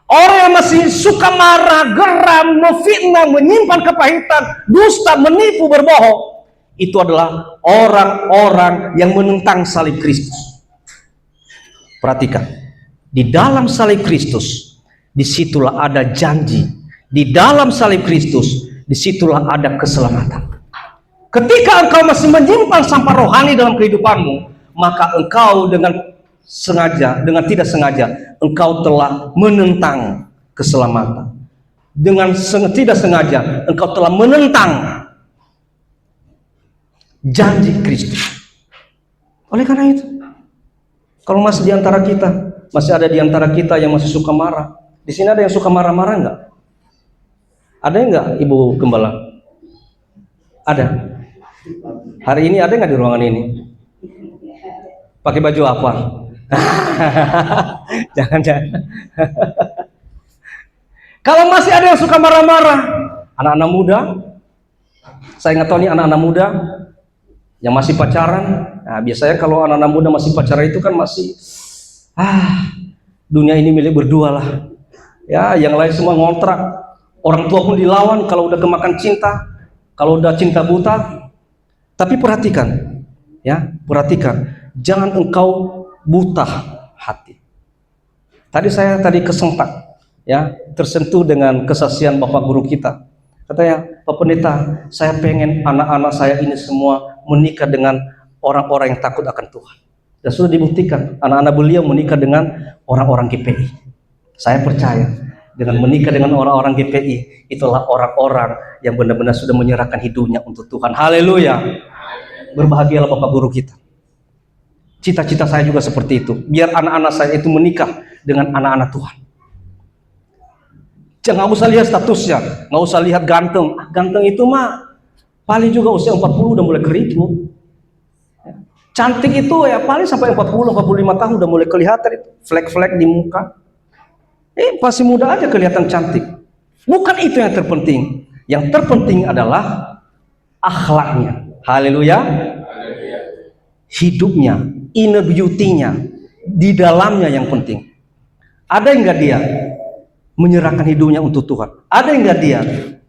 Orang yang masih suka marah, geram, memfitnah, menyimpan kepahitan, dusta, menipu, berbohong, itu adalah orang-orang yang menentang salib Kristus. Perhatikan, di dalam salib Kristus, disitulah ada janji. Di dalam salib Kristus, disitulah ada keselamatan. Ketika engkau masih menyimpan sampah rohani dalam kehidupanmu, maka engkau dengan sengaja, dengan tidak sengaja, engkau telah menentang keselamatan. Dengan tidak sengaja, engkau telah menentang janji Kristus. Oleh karena itu, kalau masih ada di antara kita yang masih suka marah. Di sini ada yang suka marah-marah enggak? Ada enggak, Ibu Gembala? Ada. Hari ini ada enggak di ruangan ini? Pakai baju apa? Jangan. Kalau masih ada yang suka marah-marah, anak-anak muda, saya nggak tahu nih anak-anak muda yang masih pacaran. Nah, biasanya kalau anak-anak muda masih pacaran itu kan masih dunia ini milik berdua lah. Ya, yang lain semua ngontrak. Orang tua pun dilawan kalau udah kemakan cinta, kalau udah cinta buta. Tapi perhatikan, jangan engkau buta hati. Saya kesentak, tersentuh dengan kesaksian Bapak Guru kita. Katanya, Pak Pendeta, saya pengen anak-anak saya ini semua menikah dengan orang-orang yang takut akan Tuhan. Dan sudah dibuktikan, anak-anak beliau menikah dengan orang-orang GPI. Saya percaya, dengan menikah dengan orang-orang GPI, itulah orang-orang yang benar-benar sudah menyerahkan hidupnya untuk Tuhan. Haleluya. Berbahagialah Bapak Guru kita. Cita-cita saya juga seperti itu. Biar anak-anak saya itu menikah dengan anak-anak Tuhan. Jangan usah lihat statusnya, nggak usah lihat ganteng. Ganteng itu mah paling juga usia 40 udah mulai keriput. Cantik itu ya paling sampai 40-45 tahun udah mulai kelihatan itu flek-flek di muka. Masih muda aja kelihatan cantik. Bukan itu yang terpenting. Yang terpenting adalah akhlaknya. Haleluya. Hidupnya, inner beauty-nya, di dalamnya yang penting. Ada enggak dia menyerahkan hidupnya untuk Tuhan? Ada enggak dia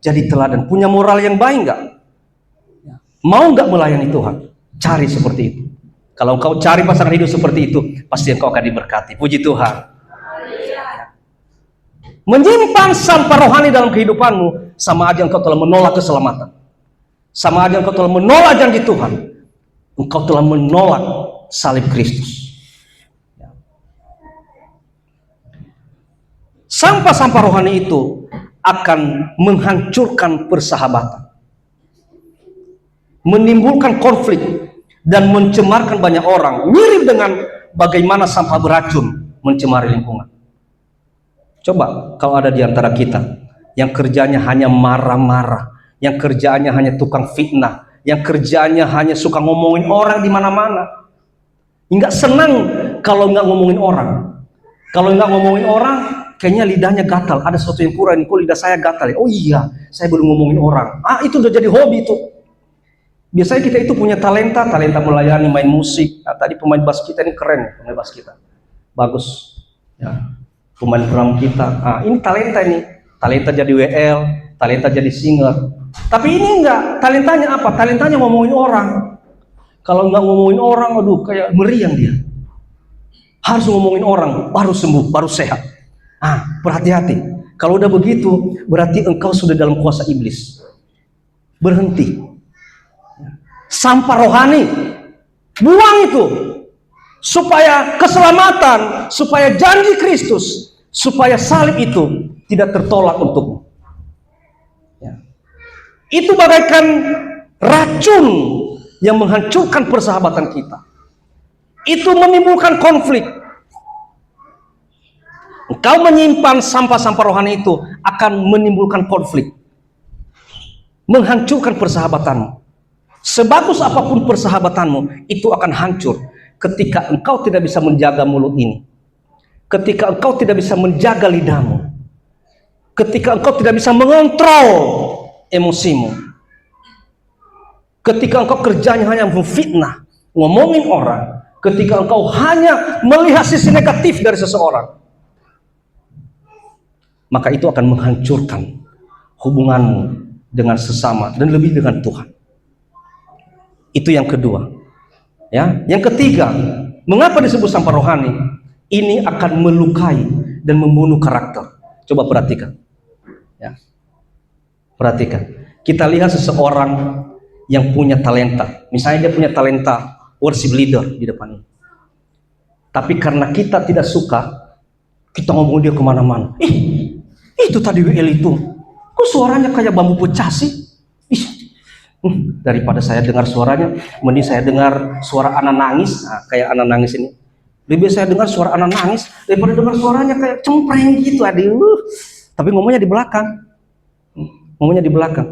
jadi teladan, punya moral yang baik enggak? Mau enggak melayani Tuhan? Cari seperti itu. Kalau engkau cari pasangan hidup seperti itu, pasti engkau akan diberkati. Puji Tuhan. Menyimpan sampah rohani dalam kehidupanmu, sama aja engkau telah menolak keselamatan. Sama aja engkau telah menolak janji Tuhan. Engkau telah menolak salib Kristus. Sampah-sampah rohani itu akan menghancurkan persahabatan, menimbulkan konflik, dan mencemarkan banyak orang. Mirip dengan bagaimana sampah beracun mencemari lingkungan. Coba kalau ada di antara kita yang kerjanya hanya marah-marah, yang kerjaannya hanya tukang fitnah, yang kerjaannya hanya suka ngomongin orang di mana-mana, nggak senang kalau nggak ngomongin orang. Kalau nggak ngomongin orang, kayaknya lidahnya gatal. Ada sesuatu yang kurang, kok lidah saya gatal ya? Oh iya, saya belum ngomongin orang. Itu udah jadi hobi itu. Biasanya kita itu punya talenta melayani, main musik. Tadi pemain bass kita ini keren, pemain bass kita bagus. Ya. Pemain drum kita, ini talenta jadi WL, talenta jadi singer. Tapi ini enggak, talentanya apa? Talentanya ngomongin orang. Kalau nggak ngomongin orang, aduh kayak meriang dia. Harus ngomongin orang, baru sembuh, baru sehat. Berhati-hati. Kalau udah begitu, berarti engkau sudah dalam kuasa iblis. Berhenti. Sampah rohani, buang itu. Supaya keselamatan, supaya janji Kristus, supaya salib itu tidak tertolak untukmu. Itu bagaikan racun yang menghancurkan persahabatan kita. Itu menimbulkan konflik. Engkau menyimpan sampah-sampah rohani itu akan menimbulkan konflik, menghancurkan persahabatanmu. Sebagus apapun persahabatanmu, itu akan hancur ketika engkau tidak bisa menjaga mulut ini, ketika engkau tidak bisa menjaga lidahmu, ketika engkau tidak bisa mengontrol emosimu, ketika engkau kerjanya hanya memfitnah, ngomongin orang, ketika engkau hanya melihat sisi negatif dari seseorang, maka itu akan menghancurkan hubunganmu dengan sesama dan lebih dengan Tuhan. Itu yang kedua. Yang ketiga, mengapa disebut sampah rohani? Ini akan melukai dan membunuh karakter. Coba perhatikan. Perhatikan. Kita lihat seseorang yang punya talenta. Misalnya dia punya talenta worship leader di depan ini. Tapi karena kita tidak suka, kita ngomong dia kemana-mana. Itu tadi WL itu, kok suaranya kayak bambu pecah sih? Daripada saya dengar suaranya, mending saya dengar suara anak nangis. Nah, kayak anak nangis ini. Lebih saya dengar suara anak nangis daripada dengar suaranya kayak cempreng gitu. Aduh. Tapi ngomongnya di belakang. Ngomongnya di belakang.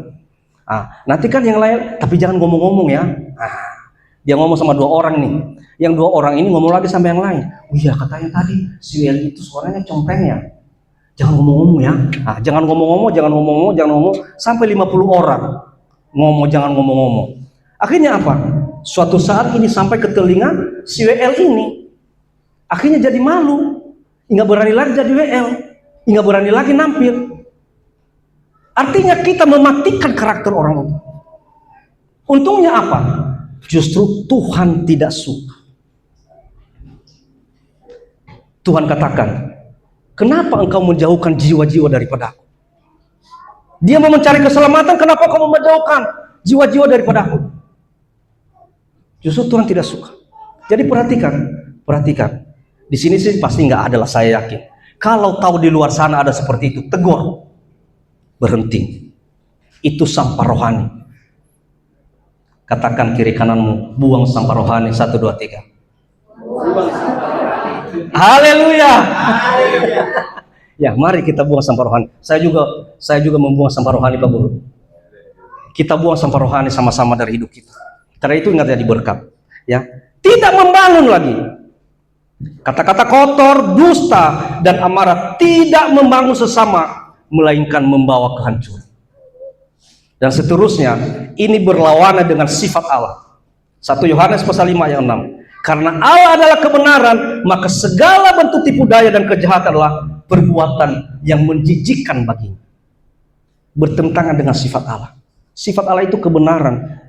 Nanti kan yang lain, tapi jangan ngomong-ngomong ya. Dia ngomong sama 2 orang nih. Yang 2 orang ini ngomong lagi sama yang lain. Oh iya, katanya tadi si Eli itu suaranya cempreng ya. Jangan ngomong-ngomong ya. Jangan ngomong-ngomong sampai 50 orang. Jangan ngomong-ngomong. Akhirnya apa? Suatu saat ini sampai ke telinga si WL ini. Akhirnya jadi malu. Nggak berani lagi jadi WL. Nggak berani lagi nampil. Artinya kita mematikan karakter orang itu. Untungnya apa? Justru Tuhan tidak suka. Tuhan katakan, kenapa engkau menjauhkan jiwa-jiwa daripada aku? Dia mau mencari keselamatan, kenapa kamu menjauhkan jiwa-jiwa daripada aku? Justru Tuhan tidak suka. Jadi perhatikan. Di sini sih pasti nggak ada lah, saya yakin. Kalau tahu di luar sana ada seperti itu, tegur, berhenti. Itu sampah rohani. Katakan kiri kananmu, buang sampah rohani. 1, 2, 3. Haleluya. Ya, mari kita buang sampah rohani. Saya juga membuang sampah rohani, Pak Guru. Kita buang sampah rohani sama-sama dari hidup kita. Karena itu ingat, jadi berkat. Ya, tidak membangun lagi. Kata-kata kotor, dusta, dan amarah tidak membangun sesama, melainkan membawa kehancuran. Dan seterusnya, ini berlawanan dengan sifat Allah. 1 Yohanes pasal 5 ayat 6. Karena Allah adalah kebenaran, maka segala bentuk tipu daya dan kejahatan adalah perbuatan yang menjijikkan baginya. Bertentangan dengan sifat Allah. Sifat Allah itu kebenaran.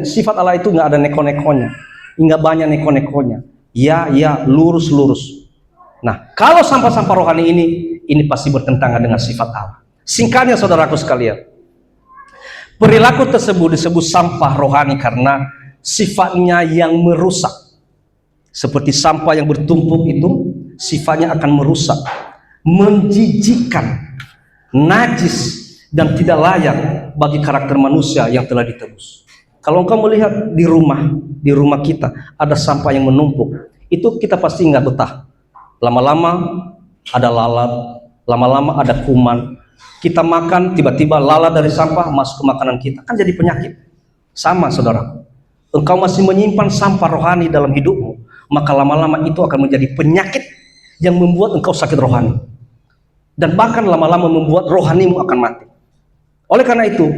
Sifat Allah itu nggak ada neko-nekonya, nggak banyak neko-nekonya. Ya, lurus-lurus. Nah, kalau sampah-sampah rohani ini pasti bertentangan dengan sifat Allah. Singkatnya, saudaraku sekalian, perilaku tersebut disebut sampah rohani karena sifatnya yang merusak. Seperti sampah yang bertumpuk itu sifatnya akan merusak, menjijikkan, najis, dan tidak layak bagi karakter manusia yang telah ditebus. Kalau engkau melihat di rumah kita ada sampah yang menumpuk, itu kita pasti nggak betah. Lama-lama ada lalat, lama-lama ada kuman. Kita makan, tiba-tiba lalat dari sampah masuk ke makanan kita, kan jadi penyakit. Sama, saudara. Engkau masih menyimpan sampah rohani dalam hidupmu, maka lama-lama itu akan menjadi penyakit yang membuat engkau sakit rohani, dan bahkan lama-lama membuat rohanimu akan mati. Oleh karena itu,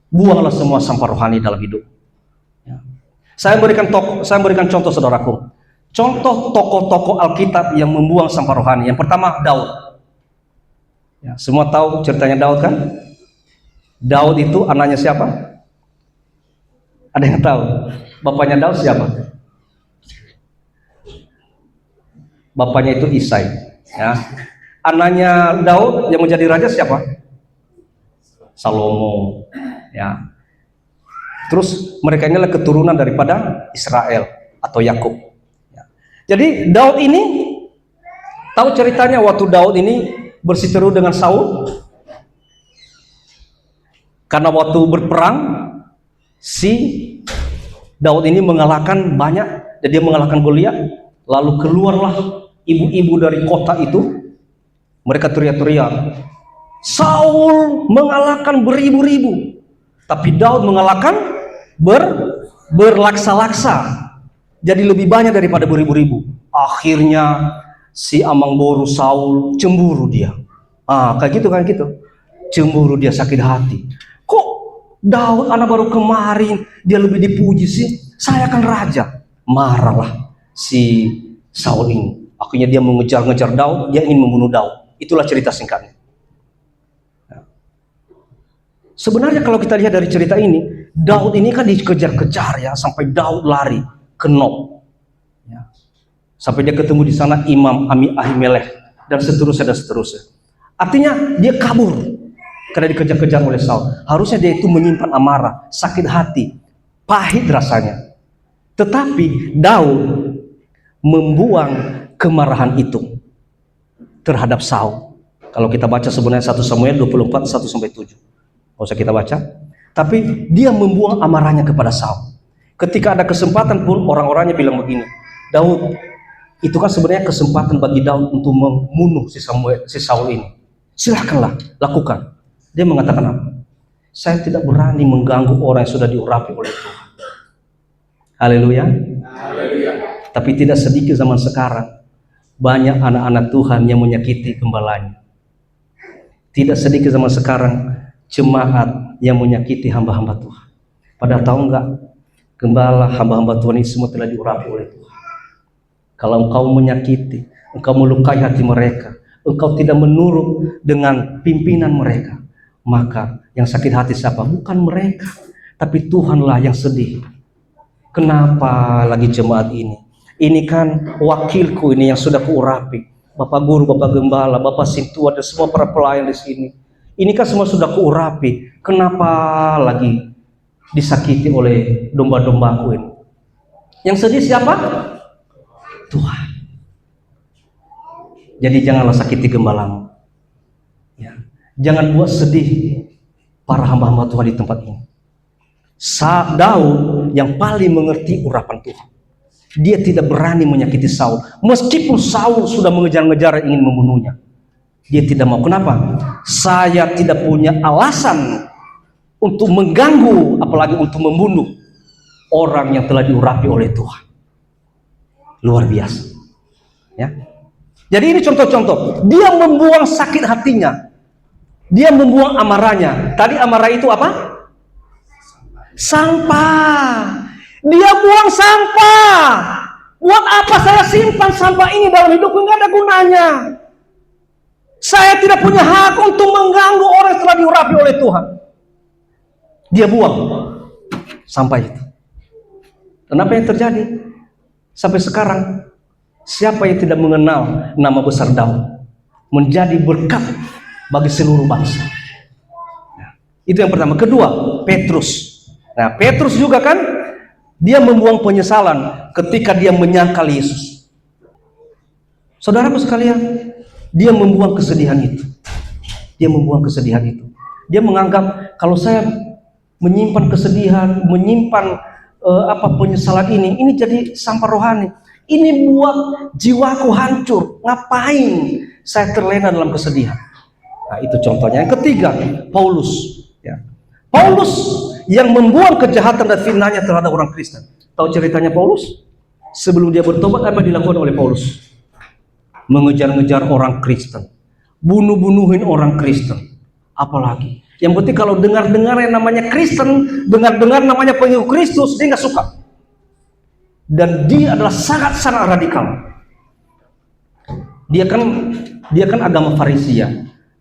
buanglah semua sampah rohani dalam hidup. Ya. Saya berikan contoh, saudaraku. Contoh tokoh-tokoh Alkitab yang membuang sampah rohani. Yang pertama, Daud. Ya, semua tahu ceritanya Daud kan? Daud itu anaknya siapa? Ada yang tahu? Bapaknya Daud siapa? Bapaknya itu Isai. Ya. Anaknya Daud yang menjadi raja siapa? Salomo. Ya. Terus mereka inilah keturunan daripada Israel atau Yakub. Ya. Jadi Daud ini, tahu ceritanya waktu Daud ini bersiteru dengan Saul? Karena waktu berperang, si Daud ini mengalahkan banyak, dan dia mengalahkan Goliat. Lalu keluarlah ibu-ibu dari kota itu, mereka teriak-teriak, Saul mengalahkan beribu-ribu, tapi Daud mengalahkan berlaksa-laksa, jadi lebih banyak daripada beribu-ribu. Akhirnya si amang boru Saul cemburu dia. Kayak gitu, cemburu dia, sakit hati. Kok Daud anak baru kemarin dia lebih dipuji sih, saya kan raja. Marahlah si Saul ini. Akhirnya dia mengejar-ngejar Daud, dia ingin membunuh Daud. Itulah cerita singkatnya. Sebenarnya kalau kita lihat dari cerita ini, Daud ini kan dikejar-kejar ya, sampai Daud lari ke Nob. Ya. Sampai dia ketemu di sana Imam Ahimelech dan seterusnya. Artinya dia kabur karena dikejar-kejar oleh Saul. Harusnya dia itu menyimpan amarah, sakit hati, pahit rasanya. Tetapi Daud membuang kemarahan itu terhadap Saul. Kalau kita baca sebenarnya 1 Samuel 24 1-7. Nggak usah kita baca. Tapi dia membuang amarahnya kepada Saul. Ketika ada kesempatan pun orang-orangnya bilang begini, Daud, itu kan sebenarnya kesempatan bagi Daud untuk membunuh si Saul ini. Silakanlah, lakukan. Dia mengatakan apa? Saya tidak berani mengganggu orang yang sudah diurapi oleh Tuhan. Haleluya. Tapi tidak sedikit zaman sekarang banyak anak-anak Tuhan yang menyakiti gembalanya. Tidak sedikit zaman sekarang jemaat yang menyakiti hamba-hamba Tuhan. Padahal tahu enggak, gembala hamba-hamba Tuhan ini semua telah diurapi oleh Tuhan. Kalau engkau menyakiti, engkau melukai hati mereka, engkau tidak menurut dengan pimpinan mereka, maka yang sakit hati siapa? Bukan mereka, tapi Tuhanlah yang sedih. Kenapa lagi jemaat ini? Ini kan wakilku ini yang sudah kuurapi, Bapak Guru, Bapak Gembala, Bapak Sintua, dan semua para pelayan di sini. Ini kan semua sudah kuurapi. Kenapa lagi disakiti oleh domba-dombaku ini? Yang sedih siapa? Tuhan. Jadi janganlah sakiti gembalamu. Ya. Jangan buat sedih para hamba-hamba Tuhan di tempat ini. Daud yang paling mengerti urapan Tuhan. Dia tidak berani menyakiti Saul. Meskipun Saul sudah mengejar-ngejar ingin membunuhnya. Dia tidak mau. Kenapa? Saya tidak punya alasan untuk mengganggu, apalagi untuk membunuh orang yang telah diurapi oleh Tuhan. Luar biasa. Ya. Jadi ini contoh-contoh. Dia membuang sakit hatinya. Dia membuang amarahnya. Tadi amarah itu apa? Sampah. Dia buang sampah. Buat apa saya simpan sampah ini dalam hidupku? Nggak ada gunanya. Saya tidak punya hak untuk mengganggu orang yang telah diurapi oleh Tuhan. Dia buang sampah itu. Dan apa yang terjadi? Sampai sekarang, siapa yang tidak mengenal nama besar Daud? Menjadi berkat bagi seluruh bangsa. Nah, itu yang pertama. Kedua, Petrus. Nah, Petrus juga kan, dia membuang penyesalan ketika dia menyangkal Yesus. Saudaraku sekalian, dia membuang kesedihan itu. Dia membuang kesedihan itu. Dia menganggap kalau saya menyimpan kesedihan, menyimpan penyesalan ini jadi sampah rohani. Ini buat jiwaku hancur. Ngapain saya terlena dalam kesedihan? Nah, itu contohnya. Yang ketiga, Paulus. Ya. Paulus yang membuang kejahatan dan fitnahnya terhadap orang Kristen. Tahu ceritanya Paulus? Sebelum dia bertobat, apa dilakukan oleh Paulus? Mengejar-ngejar orang Kristen, bunuh-bunuhin orang Kristen. Apalagi? Yang penting kalau dengar-dengar yang namanya Kristen, dengar-dengar namanya pengikut Kristus, dia nggak suka. Dan dia adalah sangat-sangat radikal. Dia kan agama Farisi ya.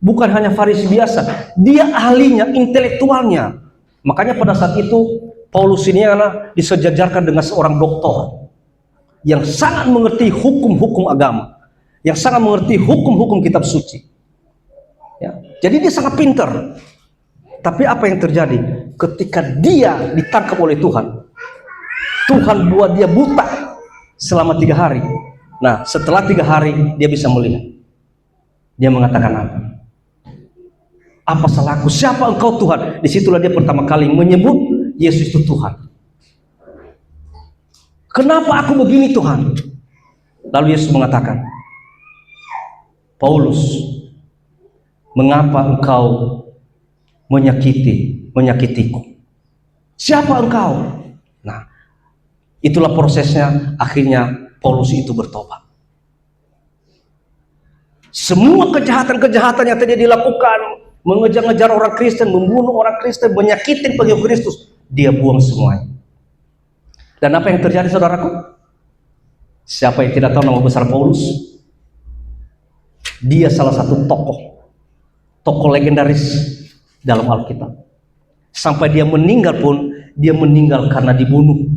Bukan hanya Farisi biasa, dia ahlinya, intelektualnya. Makanya pada saat itu Paulus ini disejajarkan dengan seorang doktor yang sangat mengerti hukum-hukum agama, yang sangat mengerti hukum-hukum kitab suci. Ya. Jadi dia sangat pintar. Tapi apa yang terjadi? Ketika dia ditangkap oleh Tuhan, Tuhan buat dia buta selama 3 hari. Nah, setelah 3 hari dia bisa melihat. Dia mengatakan apa? Apa salahku? Siapa engkau Tuhan? Disitulah dia pertama kali menyebut Yesus itu Tuhan. Kenapa aku begini Tuhan? Lalu Yesus mengatakan, Paulus, mengapa engkau menyakitiku? Siapa engkau? Nah, itulah prosesnya. Akhirnya Paulus itu bertobat. Semua kejahatan-kejahatan yang tadi dilakukan, mengejar-ngejar orang Kristen, membunuh orang Kristen, menyakitin pengikut Kristus, dia buang semuanya. Dan apa yang terjadi saudaraku? Siapa yang tidak tahu nama besar Paulus? Dia salah satu tokoh legendaris dalam Alkitab. Sampai dia meninggal pun, dia meninggal karena dibunuh.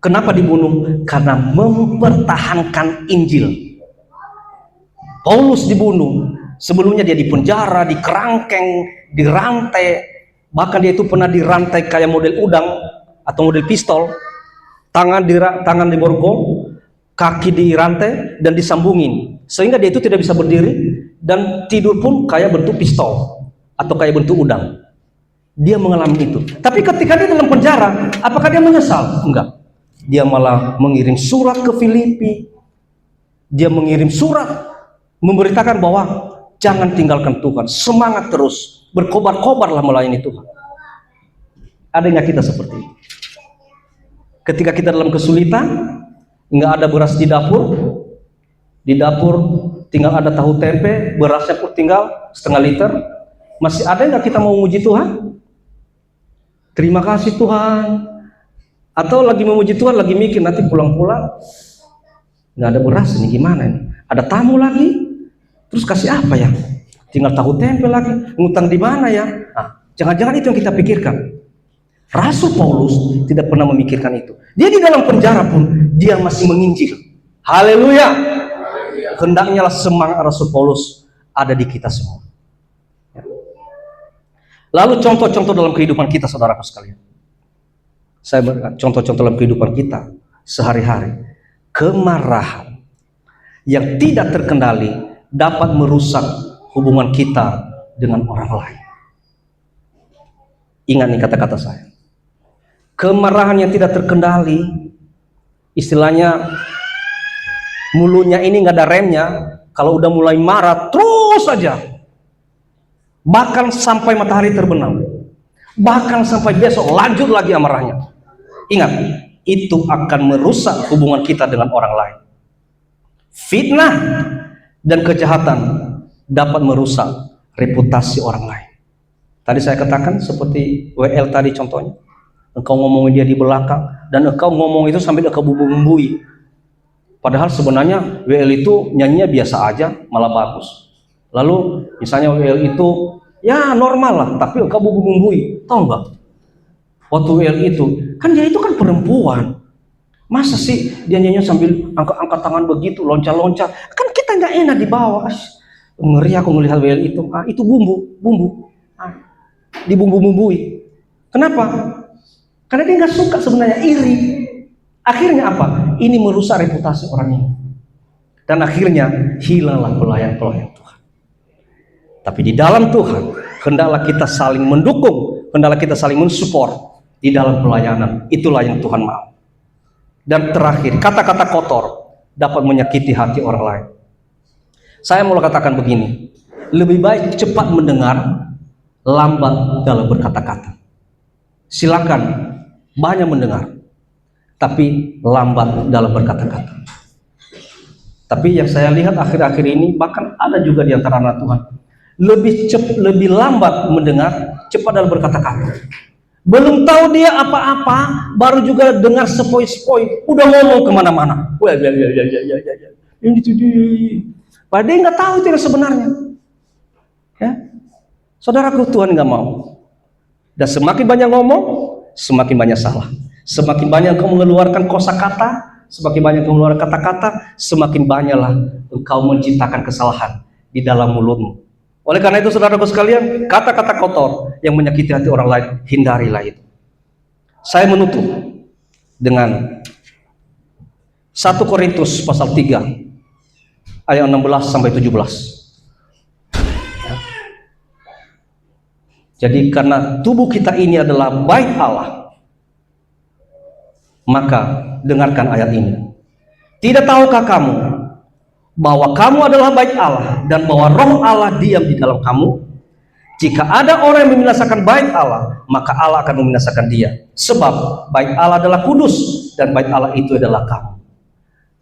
Kenapa dibunuh? Karena mempertahankan Injil. Paulus dibunuh. Sebelumnya dia dipenjara, dikerangkeng, dirantai. Bahkan dia itu pernah dirantai kayak model udang atau model pistol, tangan diborgol, kaki dirantai dan disambungin, sehingga dia itu tidak bisa berdiri dan tidur pun kayak bentuk pistol atau kayak bentuk udang. Dia mengalami itu. Tapi ketika dia dalam penjara, apakah dia menyesal? Enggak. Dia malah mengirim surat ke Filipi. Dia mengirim surat memberitakan bahwa jangan tinggalkan Tuhan, semangat terus, berkobar-kobarlah melayani Tuhan. Ada nggak kita seperti ini? Ketika kita dalam kesulitan, nggak ada beras di dapur tinggal ada tahu tempe, berasnya pun tinggal setengah liter, masih ada nggak kita mau memuji Tuhan? Terima kasih Tuhan. Atau lagi memuji Tuhan, lagi mikir nanti pulang-pulang nggak ada beras, ini gimana ini? Ada tamu lagi, terus kasih apa ya? Tinggal tahu tempe lagi, ngutang di mana ya? Nah, jangan-jangan itu yang kita pikirkan. Rasul Paulus tidak pernah memikirkan itu. Dia di dalam penjara pun dia masih menginjil. Haleluya. Hendaknya lah semangat Rasul Paulus ada di kita semua. Lalu contoh-contoh dalam kehidupan kita, saudaraku sekalian. Saya berikan contoh-contoh dalam kehidupan kita sehari-hari. Kemarahan yang tidak terkendali dapat merusak hubungan kita dengan orang lain. Ingat nih kata-kata saya. Kemarahan yang tidak terkendali, istilahnya mulutnya ini nggak ada remnya. Kalau udah mulai marah terus saja, bahkan sampai matahari terbenam, bahkan sampai besok lanjut lagi amarahnya. Ingat, itu akan merusak hubungan kita dengan orang lain. Fitnah dan kejahatan dapat merusak reputasi orang lain. Tadi saya katakan seperti WL tadi contohnya. Engkau ngomongin dia di belakang dan engkau ngomong itu sambil engkau bumbu-bumbui. Padahal sebenarnya WL itu nyanyinya biasa aja, malah bagus. Lalu misalnya WL itu ya normal lah, tapi engkau bumbu-bumbui. Tahu nggak? Waktu WL itu, kan dia itu kan perempuan. Masa sih dia nyanyi sambil angkat tangan begitu, loncat-loncat? Kan kita nggak enak di bawah. Ngeri aku melihat WL itu. Itu bumbu. Dibumbu-bumbui. Kenapa? Karena dia nggak suka sebenarnya, iri. Akhirnya apa? Ini merusak reputasi orang ini. Dan akhirnya hilanglah pelayan-pelayan Tuhan. Tapi di dalam Tuhan, hendaklah kita saling mendukung, hendaklah kita saling mensupport di dalam pelayanan. Itulah yang Tuhan mau. Dan terakhir, kata-kata kotor dapat menyakiti hati orang lain. Saya mau katakan begini, lebih baik cepat mendengar, lambat dalam berkata-kata. Silakan banyak mendengar, tapi lambat dalam berkata-kata. Tapi yang saya lihat akhir-akhir ini, bahkan ada juga di antara anak Tuhan, lebih lambat mendengar, cepat dalam berkata-kata. Belum tahu dia apa-apa, baru juga dengar sepoi-sepoi, udah ngomong kemana-mana. Ini padahal dia nggak tahu itu yang sebenarnya. Ya, saudaraku, Tuhan nggak mau. Dan semakin banyak ngomong, semakin banyak salah. Semakin banyak engkau mengeluarkan kosakata, semakin banyak engkau mengeluarkan kata-kata, semakin banyaklah engkau menciptakan kesalahan di dalam mulutmu. Oleh karena itu, saudaraku sekalian, kata-kata kotor yang menyakiti hati orang lain, hindarilah itu. Saya menutup dengan 1 Korintus pasal 3 ayat 16 sampai 17. Jadi karena tubuh kita ini adalah bait Allah, maka dengarkan ayat ini. Tidak tahukah kamu bahwa kamu adalah bait Allah dan bahwa roh Allah diam di dalam kamu? Jika ada orang yang membinasakan bait Allah, maka Allah akan membinasakan dia. Sebab bait Allah adalah kudus dan bait Allah itu adalah kamu.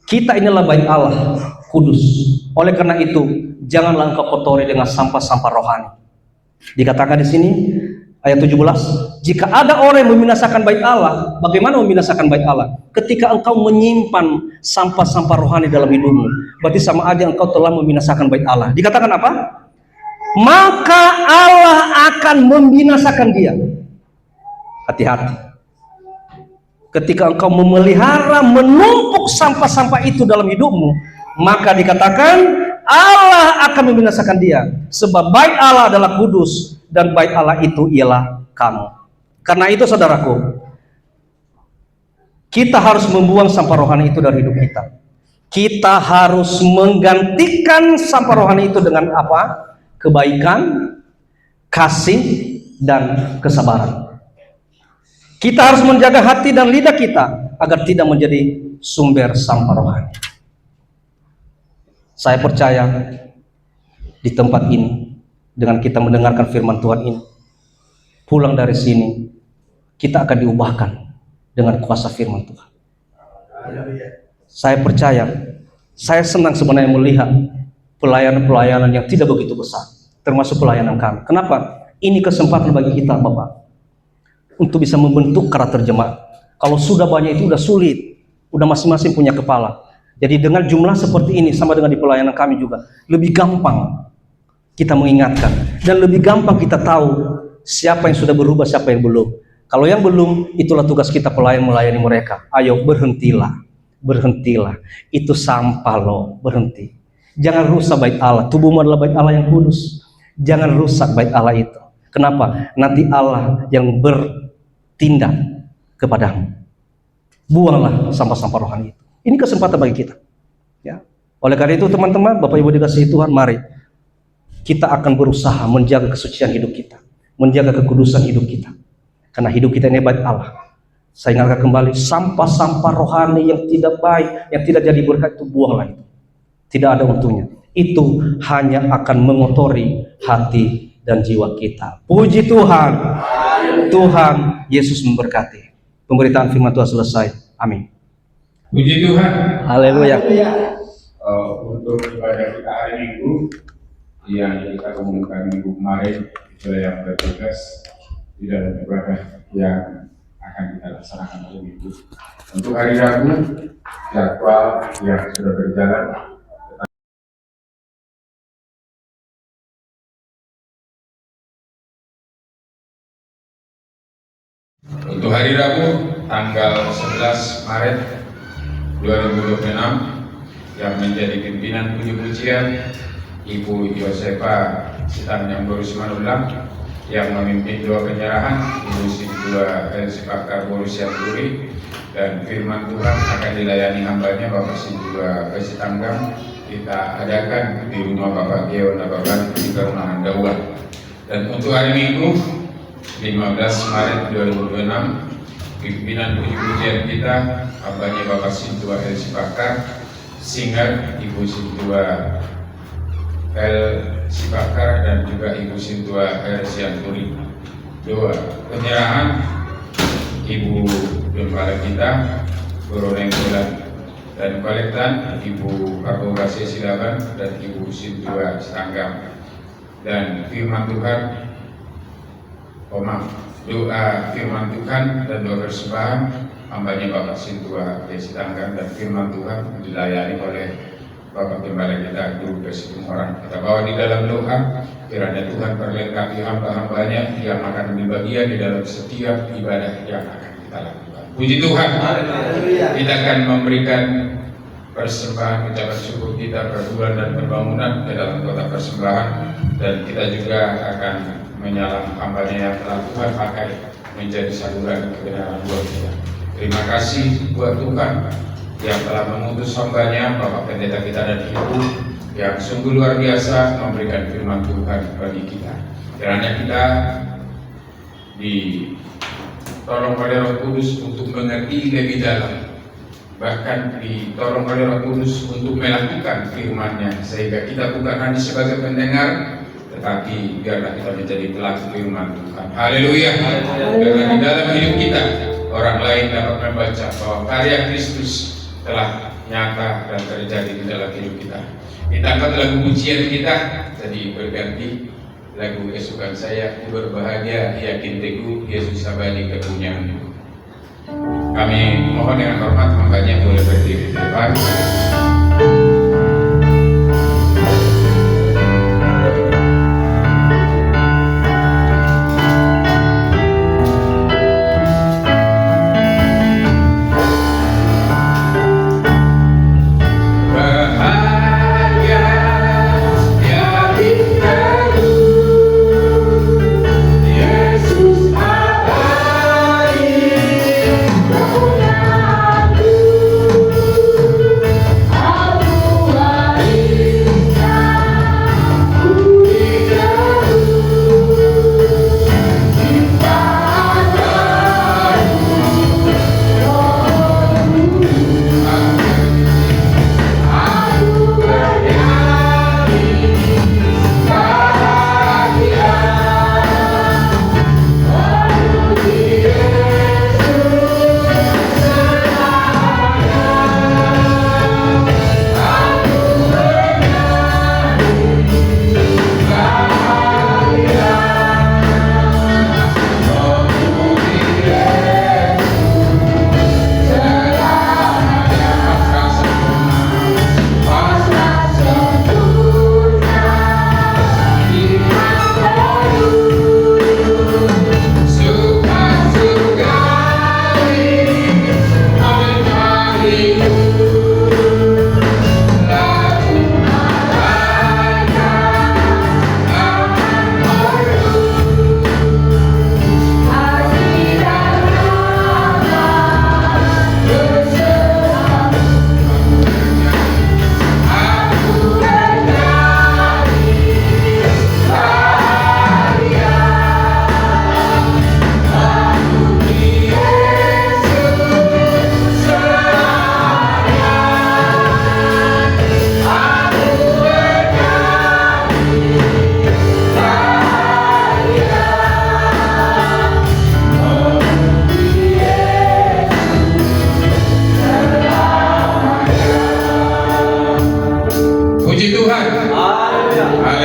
Kita inilah bait Allah, kudus. Oleh karena itu, janganlah engkau kotori dengan sampah-sampah rohani. Dikatakan di sini ayat 17, jika ada orang yang membinasakan bait Allah, bagaimana membinasakan bait Allah? Ketika engkau menyimpan sampah-sampah rohani dalam hidupmu, berarti sama aja engkau telah membinasakan bait Allah. Dikatakan apa? Maka Allah akan membinasakan dia. Hati-hati. Ketika engkau memelihara, menumpuk sampah-sampah itu dalam hidupmu, maka dikatakan Allah akan membinasakan dia. Sebab bait Allah adalah kudus dan bait Allah itu ialah kamu. Karena itu, saudaraku, Kita harus membuang sampah rohani itu dari hidup kita. Kita harus menggantikan sampah rohani itu dengan apa? Kebaikan, kasih, dan kesabaran. Kita harus menjaga hati dan lidah kita agar tidak menjadi sumber sampah rohani. Saya percaya di tempat ini, dengan kita mendengarkan firman Tuhan ini, pulang dari sini kita akan diubahkan dengan kuasa firman Tuhan. Saya percaya, saya senang sebenarnya melihat pelayanan-pelayanan yang tidak begitu besar, termasuk pelayanan kami. Kenapa? Ini kesempatan bagi kita, Bapak, untuk bisa membentuk karakter jemaat. Kalau sudah banyak itu udah sulit, udah masing-masing punya kepala. Jadi dengan jumlah seperti ini, sama dengan di pelayanan kami juga, lebih gampang kita mengingatkan, dan lebih gampang kita tahu siapa yang sudah berubah, siapa yang belum. Kalau yang belum, itulah tugas kita pelayan melayani mereka. Ayo berhentilah, berhentilah. Itu sampah loh, berhenti. Jangan rusak bait Allah. Tubuhmu adalah bait Allah yang kudus. Jangan rusak bait Allah itu. Kenapa? Nanti Allah yang bertindak kepadamu. Buanglah sampah-sampah rohani itu. Ini kesempatan bagi kita. Ya. Oleh karena itu teman-teman, Bapak Ibu dikasihi Tuhan, mari kita akan berusaha menjaga kesucian hidup kita, menjaga kekudusan hidup kita. Karena hidup kita ini bait Allah. Saya ingatkan kembali, sampah-sampah rohani yang tidak baik, yang tidak jadi berkat itu buanglah itu. Tidak ada untungnya. Itu hanya akan mengotori hati dan jiwa kita. Puji Tuhan. Tuhan Yesus memberkati. Pemberitaan firman Tuhan selesai. Amin. Puji Tuhan. Haleluya. Untuk ibadah kita hari Minggu yang kita umumkan minggu kemarin, itu yang bertugas di dalam ibadah yang akan kita laksanakan hari Minggu. Untuk hari Rabu, jadwal yang sudah berjalan. Untuk hari Rabu, tanggal 11 Maret 2026, yang menjadi pimpinan puji-pujian Ibu Yosefa Sitanyamburu Simanulang, yang memimpin doa penyerahan Ibu Sidua Elsipakar Boris Yaturi, dan firman Tuhan akan dilayani hambanya Bapak Sidua Pesitanggang kita adakan di rumah Bapak Geo Nababan di Perumahan Dawa. Dan untuk hari Minggu 15 Maret 2026, pimpinan puji-pujian kita hambanya Bapak Sidua Elsipakar, singer Ibu Sidua Sipakar, dan juga Ibu Sintua Sianturi. Doa penyerahan Ibu Gembala kita Goroneng Bulan, dan kolektan Ibu Karbobrasi Silaban dan Ibu Sintua Sitanggam. Dan firman Tuhan, doa firman Tuhan dan doa persembahan hambanya Bapak Sintua Sitanggam, dan firman Tuhan dilayani oleh Bapak Gembala kita Guru Pesitumuran. Kita bawa di dalam doa, kiranya Tuhan perlengkapi hamba-hambanya yang akan menjadi bagian di dalam setiap ibadah yang akan kita lakukan. Puji Tuhan. Kita akan memberikan persembahan ucapan syukur kita perbulan dan perbangunan ke dalam kotak persembahan, dan kita juga akan menyalam hambanya yang telah Tuhan pakai menjadi saluran kebenaran buat kita. Terima kasih buat Tuhan yang telah mengutus hambanya Bapak Pendeta kita dan Ibu yang sungguh luar biasa memberikan firman Tuhan bagi kita. Kiranya kita ditolong oleh Roh Kudus untuk mengerti lebih dalam, bahkan ditolong oleh Roh Kudus untuk melakukan firman-Nya, sehingga kita bukan hanya sebagai pendengar, tetapi biarlah kita menjadi pelaku firman Tuhan. Haleluya. Karena di dalam hidup kita orang lain dapat membaca bahwa karya Kristus telah nyata dan terjadi di dalam hidup kita. Kita angkat lagu pujian kita, jadi berganti lagu kesukaan saya, ku berbahagia yakin teguh Yesus abadi kepunyaanmu. Kami mohon dengan hormat hambanya boleh berdiri di depan. Yesus abadi kepunyaanmu.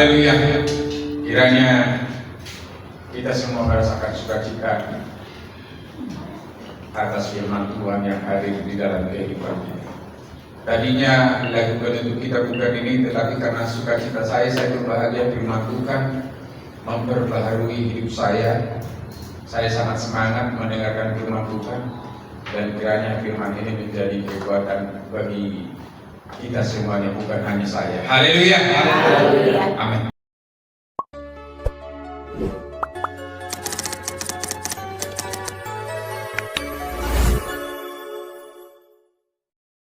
Haleluya. Kiranya kita semua merasakan sukacita atas firman Tuhan yang hadir di dalam kehidupan kita. Tadinya lagu penutup kita bukan ini, tetapi karena sukacita saya berbahagia firman Tuhan memperbaharui hidup saya. Saya sangat semangat mendengarkan firman Tuhan, dan kiranya firman ini menjadi kekuatan bagi kita semuanya, bukan hanya saya. Haleluya. Amin.